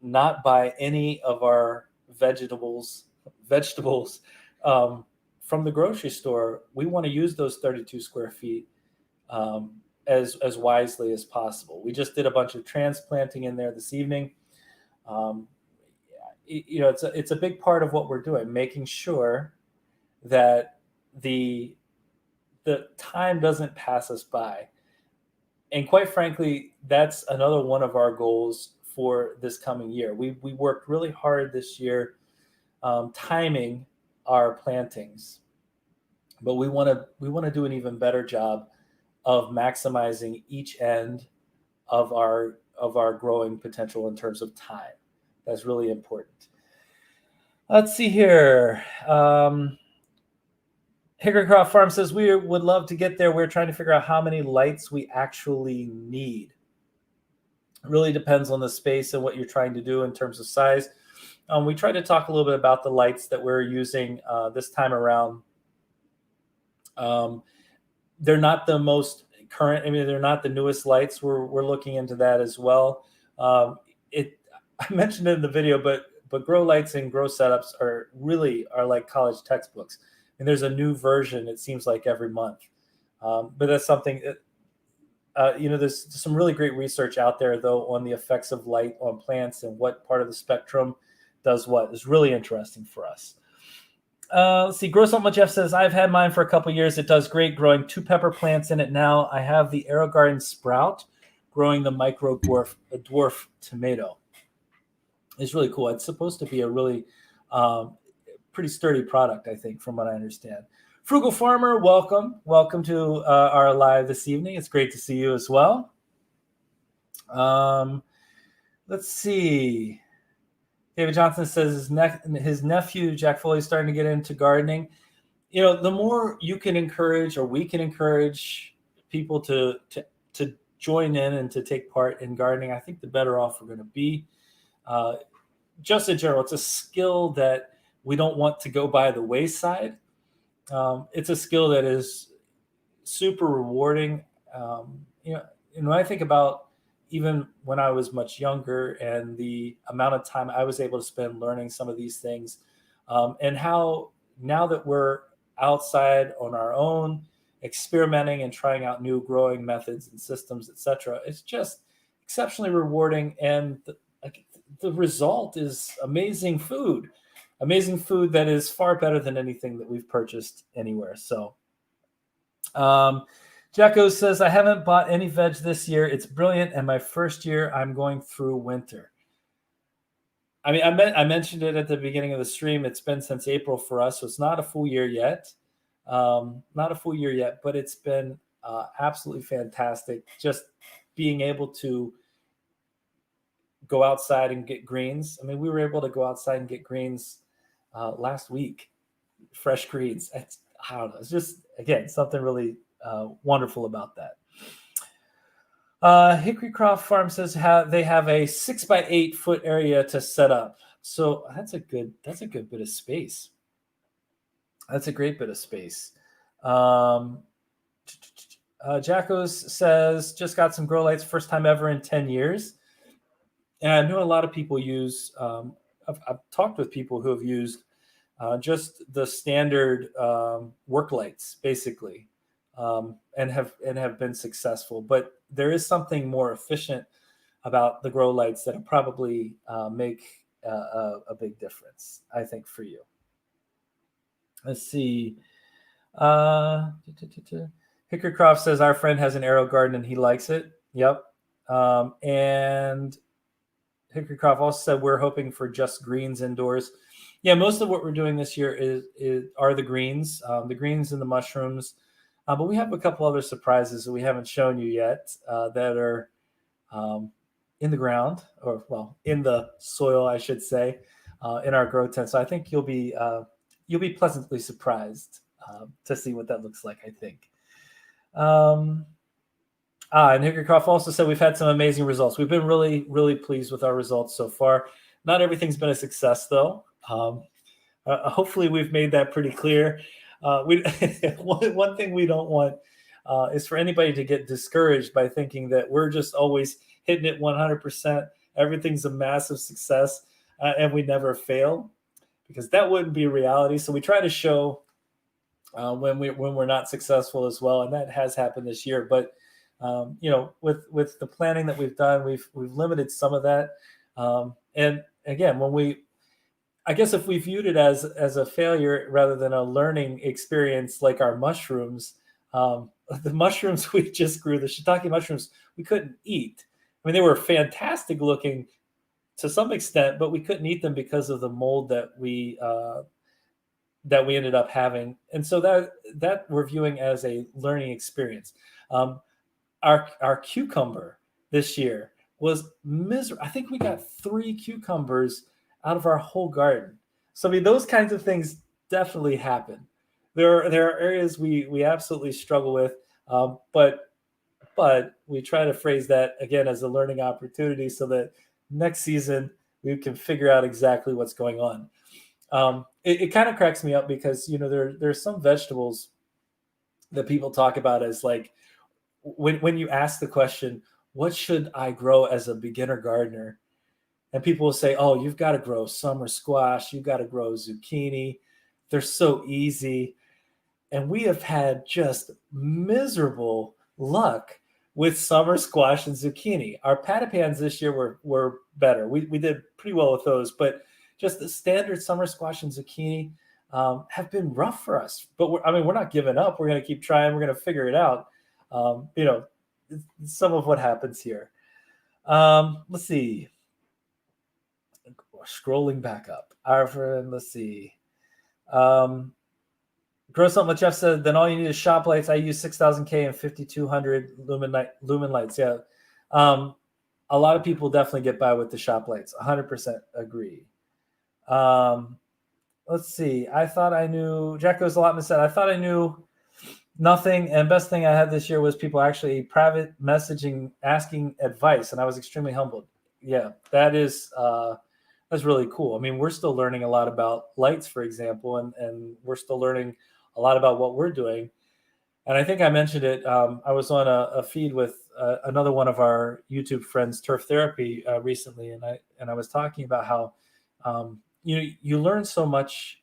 not buy any of our vegetables from the grocery store, we want to use those 32 square feet as wisely as possible. We just did a bunch of transplanting in there this evening. It's a big part of what we're doing, making sure that the time doesn't pass us by. And quite frankly, that's another one of our goals for this coming year. We worked really hard this year timing our plantings, but we want to do an even better job of maximizing each end of our growing potential in terms of time. That's really important. Let's see here. Hickorycroft Farm says, we would love to get there. We're trying to figure out how many lights we actually need. It really depends on the space and what you're trying to do in terms of size. We tried to talk a little bit about the lights that we're using this time around. They're not the most current. They're not the newest lights. We're looking into that as well. I mentioned it in the video, but grow lights and grow setups are like college textbooks. And there's a new version, it seems like, every month. But that's something that, there's some really great research out there, though, on the effects of light on plants and what part of the spectrum does what. It's really interesting for us. Let's see. Grow Something with Jeff says, I've had mine for a couple years. It does great, growing 2 pepper plants in it now. I have the Aero Garden Sprout growing the micro dwarf tomato. It's really cool. It's supposed to be a really pretty sturdy product, I think, from what I understand. Frugal Farmer, welcome. Welcome to our live this evening. It's great to see you as well. Let's see. David Johnson says his nephew, Jack Foley, is starting to get into gardening. The more you can encourage, or we can encourage people to join in and to take part in gardening, I think the better off we're going to be. Just in general, it's a skill that we don't want to go by the wayside. It's a skill that is super rewarding. When I think about even when I was much younger and the amount of time I was able to spend learning some of these things, and how now that we're outside on our own, experimenting and trying out new growing methods and systems, etc., it's just exceptionally rewarding. And the result is amazing food that is far better than anything that we've purchased anywhere. So Jacko says, I haven't bought any veg this year. It's brilliant. And my first year, I'm going through winter. I mean, I mentioned it at the beginning of the stream. It's been since April for us, so it's not a full year yet. Not a full year yet, but it's been absolutely fantastic. Just being able to go outside and get greens. I mean, we were able to go outside and get greens last week, fresh greens. I don't know. It's just, again, something really wonderful about that. Hickorycroft Farm says they have a 6 by 8 foot area to set up. So that's a good bit of space. That's a great bit of space. Jackos says, just got some grow lights, first time ever in 10 years. And I know a lot of people use, I've talked with people who have used just the standard work lights, basically, and have been successful. But there is something more efficient about the grow lights that probably make a big difference, I think, for you. Let's see. Hickorycroft says our friend has an arrow garden and he likes it. Yep. And Hickorycroft also said we're hoping for just greens indoors. Yeah, most of what we're doing this year are the greens and the mushrooms. But we have a couple other surprises that we haven't shown you yet that are in the ground, or well, in the soil, I should say, in our grow tent. So I think you'll be pleasantly surprised to see what that looks like, I think. And Hickorycroft also said we've had some amazing results. We've been really, really pleased with our results so far. Not everything's been a success, though. Hopefully, we've made that pretty clear. One thing we don't want is for anybody to get discouraged by thinking that we're just always hitting it 100%. Everything's a massive success, and we never fail, because that wouldn't be reality. So we try to show when we're not successful as well, and that has happened this year. But with the planning that we've done, we've limited some of that. And again, I guess if we viewed it as a failure rather than a learning experience, like our mushrooms, the mushrooms we just grew, the shiitake mushrooms, we couldn't eat. I mean, they were fantastic looking to some extent, but we couldn't eat them because of the mold that we ended up having. And so that we're viewing as a learning experience. Our cucumber this year was miserable. I think we got 3 cucumbers out of our whole garden. So I mean, those kinds of things definitely happen. There are areas we absolutely struggle with, but we try to phrase that again as a learning opportunity, so that next season we can figure out exactly what's going on. It kind of cracks me up because there's some vegetables that people talk about as like, when you ask the question, what should I grow as a beginner gardener? And people will say, oh, you've got to grow summer squash. You've got to grow zucchini. They're so easy. And we have had just miserable luck with summer squash and zucchini. Our patapans this year were better. We did pretty well with those, but just the standard summer squash and zucchini have been rough for us. But we're not giving up. We're going to keep trying. We're going to figure it out. Some of what happens here. Let's see. Scrolling back up. Our friend, let's see. Grow something with Jeff said, then all you need is shop lights. I use 6000K and 5200 lumen lights. Yeah. A lot of people definitely get by with the shop lights. 100% agree. Let's see. I thought I knew. Jack goes a lot and said, I thought I knew nothing. And best thing I had this year was people actually private messaging, asking advice. And I was extremely humbled. Yeah, that's really cool. I mean, we're still learning a lot about lights, for example, and we're still learning a lot about what we're doing. And I think I mentioned it. I was on a feed with another one of our YouTube friends, Turf Therapy, recently, and I was talking about how you learn so much,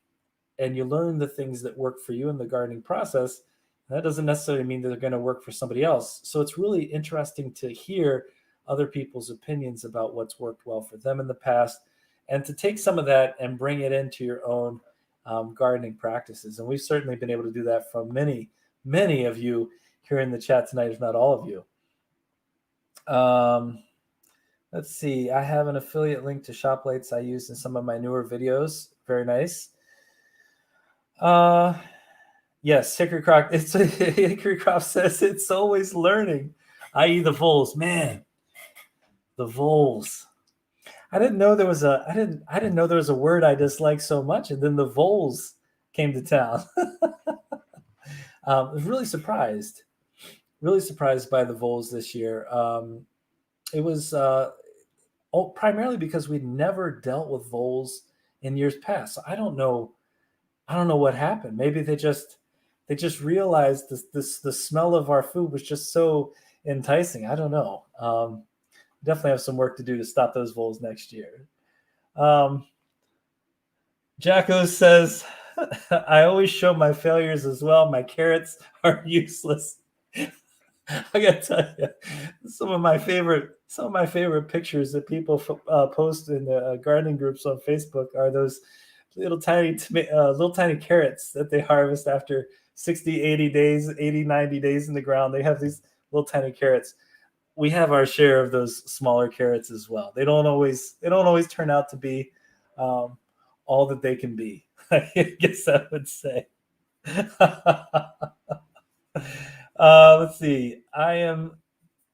and you learn the things that work for you in the gardening process. That doesn't necessarily mean that they're going to work for somebody else. So it's really interesting to hear other people's opinions about what's worked well for them in the past, and to take some of that and bring it into your own gardening practices. And we've certainly been able to do that from many of you here in the chat tonight, if not all of you. Let's see. I have an affiliate link to shop lights I use in some of my newer videos. Very nice. Yes, Hickory Croc. Hickory Crop says it's always learning, i.e. the voles. Man, the voles. I didn't know there was a word I disliked so much, and then the voles came to town. I was really surprised by the voles this year. It was primarily because we'd never dealt with voles in years past. So I don't know what happened. Maybe they just realized the smell of our food was just so enticing. I don't know. Definitely have some work to do to stop those voles next year. Jacko says, I always show my failures as well. My carrots are useless. I gotta tell you, some of my favorite pictures that people post in the gardening groups on Facebook are those little tiny carrots that they harvest after 60, 80 days, 80, 90 days in the ground. They have these little tiny carrots. We have our share of those smaller carrots as well. They don't always turn out to be all that they can be. I guess I would say. Let's see. I am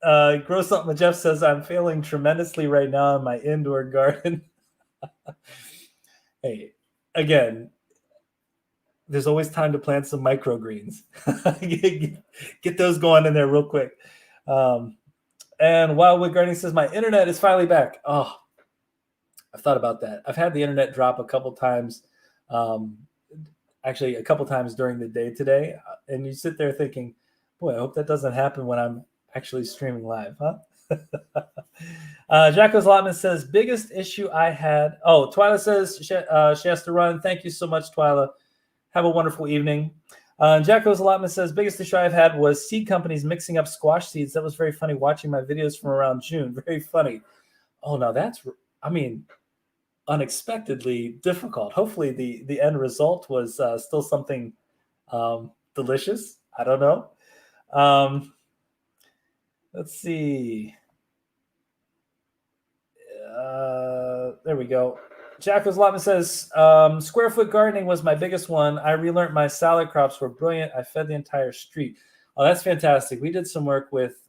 Grow Something with Jeff says I'm failing tremendously right now in my indoor garden. Hey, again, there's always time to plant some microgreens. Get those going in there real quick. And Wildwood Gardening says my internet is finally back. Oh, I've thought about that. I've had the internet drop a couple times. Actually, a couple times during the day today. And you sit there thinking, boy, I hope that doesn't happen when I'm actually streaming live, huh? Jacko's Allotment says, biggest issue I had. Oh, Twyla says she has to run. Thank you so much, Twyla. Have a wonderful evening. Jacko's Allotment says, biggest issue I've had was seed companies mixing up squash seeds. That was very funny watching my videos from around June. Very funny. Oh, now that's, unexpectedly difficult. Hopefully the end result was still something delicious. I don't know. Let's see. There we go. Jacko's Allotment says, square foot gardening was my biggest one. I relearned my salad crops were brilliant. I fed the entire street. Oh, that's fantastic. We did some work with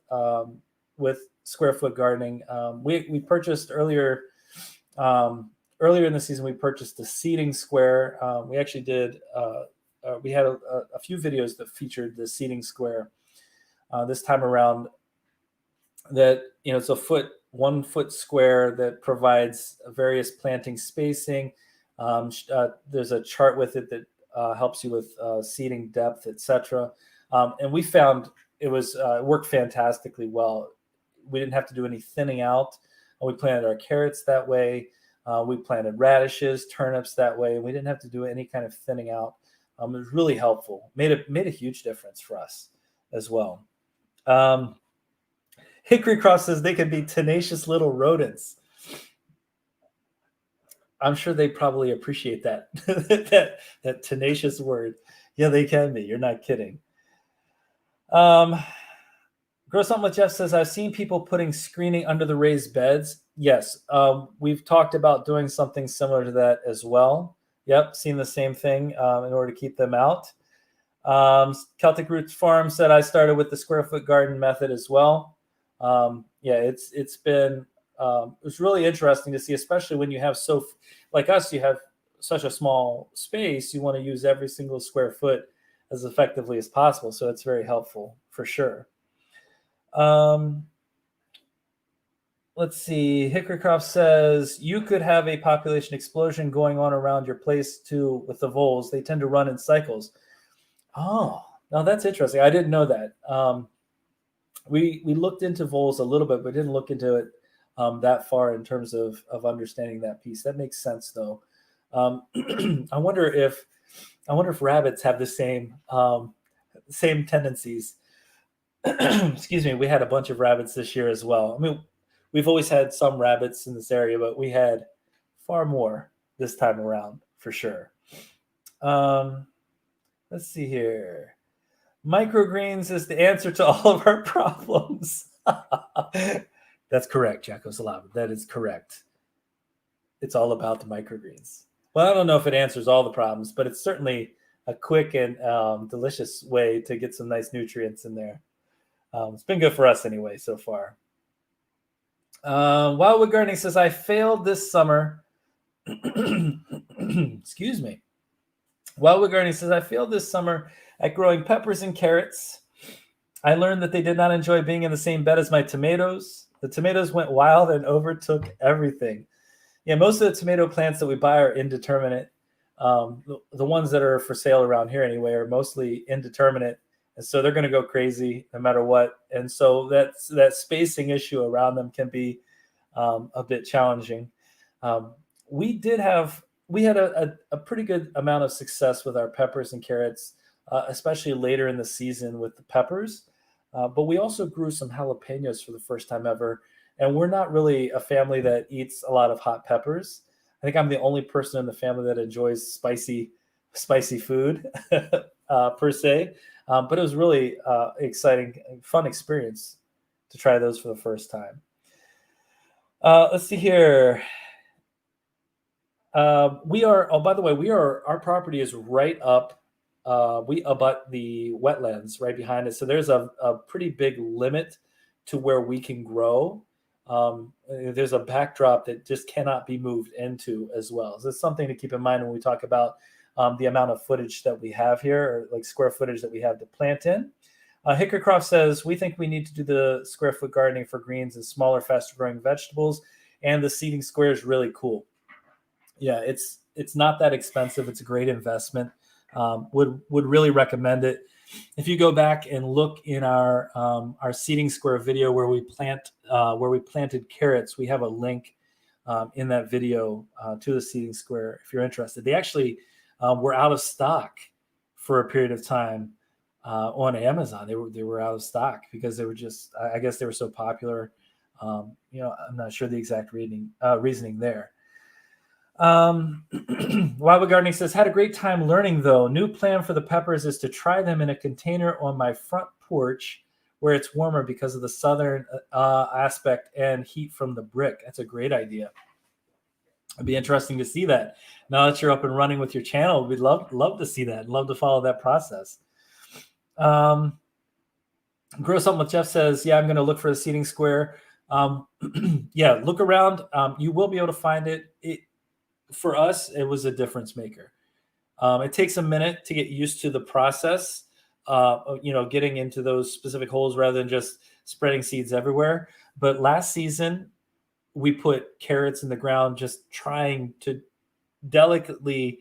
square foot gardening. We purchased earlier in the season, we purchased a seeding square. We actually did, we had a few videos that featured the seeding square this time around. That, it's a 1 foot square that provides various planting spacing. There's a chart with it that helps you with seeding depth, etc. And we found it worked fantastically well. We didn't have to do any thinning out. We planted our carrots that way. We planted radishes, turnips that way, and we didn't have to do any kind of thinning out. It was really helpful. Made a huge difference for us as well. Hickory Cross says they can be tenacious little rodents. I'm sure they probably appreciate that that tenacious word. Yeah, they can be. You're not kidding. Grow Something with Jeff says, I've seen people putting screening under the raised beds. Yes, we've talked about doing something similar to that as well. Yep, seen the same thing in order to keep them out. Celtic Roots Farm said I started with the square foot garden method as well. It's been it's really interesting to see, especially when you have like us, you have such a small space. You want to use every single square foot as effectively as possible. So it's very helpful for sure. Let's see. Hickorycroft says you could have a population explosion going on around your place too with the voles. They tend to run in cycles. Oh, now that's interesting. I didn't know that. We looked into voles a little bit, but didn't look into it that far in terms of understanding that piece. That makes sense, though. I wonder if rabbits have the same tendencies. Excuse me. We had a bunch of rabbits this year as well. I mean, we've always had some rabbits in this area, but we had far more this time around for sure. Let's see here. Microgreens is the answer to all of our problems. That's correct, Jacko Salava. That is correct. It's all about the microgreens. Well, I don't know if it answers all the problems, but it's certainly a quick and delicious way to get some nice nutrients in there. It's been good for us anyway so far. Wildwood Gardening says, I failed this summer. Excuse me. Wildwood Gardening says, I failed this summer at growing peppers and carrots. I learned that they did not enjoy being in the same bed as my tomatoes. The tomatoes went wild and overtook everything. Yeah, most of the tomato plants that we buy are indeterminate. The ones that are for sale around here anyway are mostly indeterminate. And so they're going to go crazy no matter what. And so that spacing issue around them can be a bit challenging. We had a pretty good amount of success with our peppers and carrots, especially later in the season with the peppers. But we also grew some jalapenos for the first time ever. And we're not really a family that eats a lot of hot peppers. I think I'm the only person in the family that enjoys spicy food per se. But it was really exciting, fun experience to try those for the first time. Let's see here. By the way, our property is right up. We abut the wetlands right behind it. So there's a pretty big limit to where we can grow. There's a backdrop that just cannot be moved into as well. So it's something to keep in mind when we talk about the amount of footage that we have here, or like square footage that we have to plant in. Hickorycroft says, we think we need to do the square foot gardening for greens and smaller, faster growing vegetables. And the seeding square is really cool. Yeah, it's not that expensive. It's a great investment. Would really recommend it. If you go back and look in our seeding square video where we planted carrots, we have a link in that video to the seeding square if you're interested. They actually were out of stock for a period of time on Amazon. They were out of stock because they were just, I guess they were so popular. I'm not sure the exact reasoning there. Wildwood Gardening says, had a great time learning though. New plan for the peppers is to try them in a container on my front porch where it's warmer because of the southern aspect and heat from the brick. That's a great idea. It'd be interesting to see that. Now that you're up and running with your channel, we'd love to see that. Love to follow that process. Grow Something with Jeff says, yeah, I'm going to look for the seating square. Yeah, look around. You will be able to find it. For us, it was a difference maker. It takes a minute to get used to the process, getting into those specific holes rather than just spreading seeds everywhere. But last season, we put carrots in the ground, just trying to delicately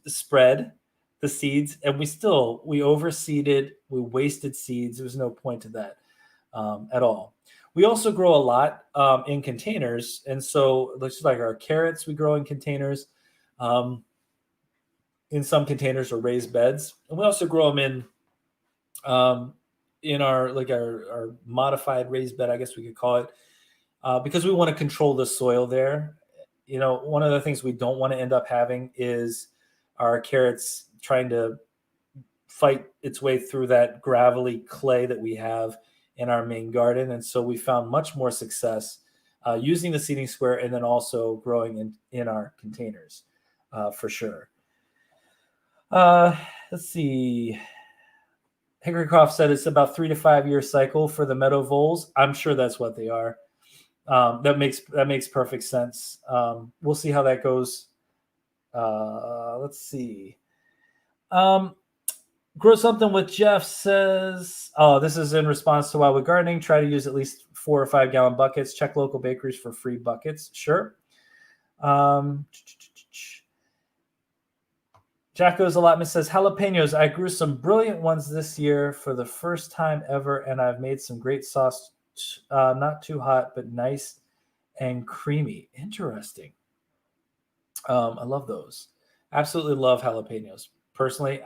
spread the seeds. And we overseeded, we wasted seeds. There was no point to that at all. We also grow a lot in containers. And so looks like our carrots, we grow in containers. In some containers or raised beds. And we also grow them in our modified raised bed, I guess we could call it, because we want to control the soil there. One of the things we don't want to end up having is our carrots trying to fight its way through that gravelly clay that we have in our main garden. And so we found much more success using the seeding square and then also growing in our containers for sure. Let's see. Hickorycroft said it's about 3 to 5 year cycle for the meadow voles. I'm sure that's what they are. That makes perfect sense. We'll see how that goes. Let's see. Grow Something with Jeff says, this is in response to Wildwood Gardening. Try to use at least 4 or 5 gallon buckets. Check local bakeries for free buckets. Sure. Jacko's Allotment says, jalapenos. I grew some brilliant ones this year for the first time ever, and I've made some great sauce. Not too hot, but nice and creamy. Interesting. I love those. Absolutely love jalapenos. Personally,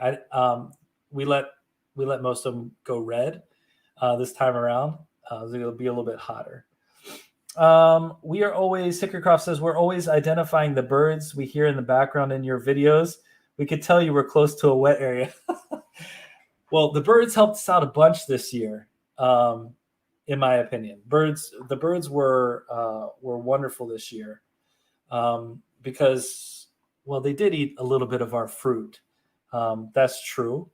we let most of them go red this time around. It'll be a little bit hotter. Hickorycroft says, we're always identifying the birds we hear in the background in your videos. We could tell you we're close to a wet area. Well, the birds helped us out a bunch this year, in my opinion. The birds were wonderful this year, because, well, they did eat a little bit of our fruit. That's true,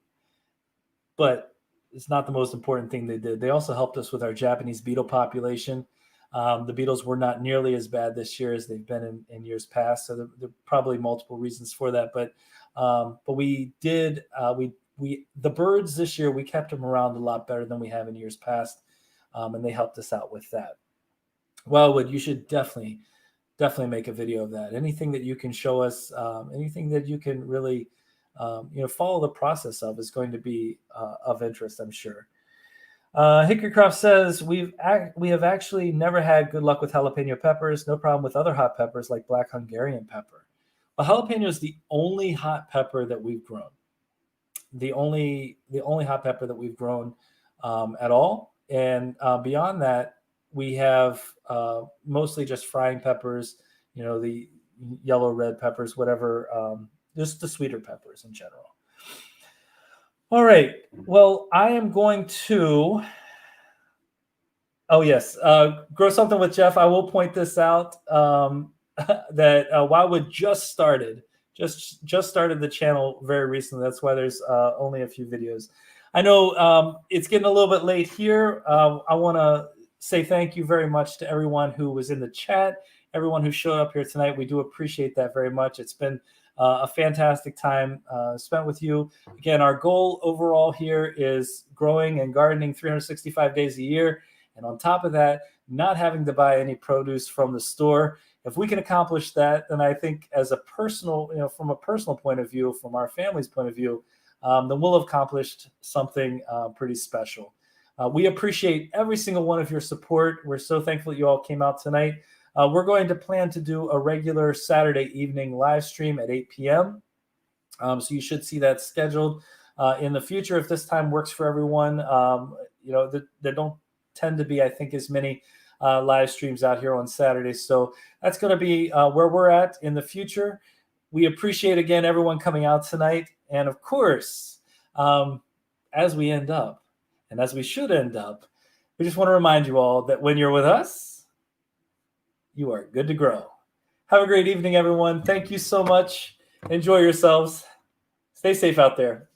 but it's not the most important thing they did. They also helped us with our Japanese beetle population. The beetles were not nearly as bad this year as they've been in years past. So there are probably multiple reasons for that. But we did the birds this year, we kept them around a lot better than we have in years past, and they helped us out with that. Wildwood, you should definitely make a video of that. Anything that you can show us, anything that you can really follow the process of is going to be of interest, I'm sure. Hickorycroft says we have actually never had good luck with jalapeno peppers. No problem with other hot peppers like black Hungarian pepper. Well, jalapeno is the only hot pepper that we've grown. The only hot pepper that we've grown at all. And beyond that, we have mostly just frying peppers. The yellow, red peppers, whatever. Just the sweeter peppers in general. All right. Well, I am going to. Oh yes, Grow Something with Jeff. I will point this out, that Wildwood just started the channel very recently. That's why there's only a few videos. I know it's getting a little bit late here. I want to say thank you very much to everyone who was in the chat, everyone who showed up here tonight. We do appreciate that very much. It's been a fantastic time spent with you. Again, our goal overall here is growing and gardening 365 days a year. And on top of that, not having to buy any produce from the store. If we can accomplish that, then I think as a personal, from a personal point of view, from our family's point of view, then we'll have accomplished something pretty special. We appreciate every single one of your support. We're so thankful you all came out tonight. We're going to plan to do a regular Saturday evening live stream at 8 p.m. So you should see that scheduled in the future if this time works for everyone. There don't tend to be, I think, as many live streams out here on Saturdays. So that's going to be where we're at in the future. We appreciate, again, everyone coming out tonight. And of course, as we end up, and as we should end up, we just want to remind you all that when you're with us, you are good to grow. Have a great evening, everyone. Thank you so much. Enjoy yourselves. Stay safe out there.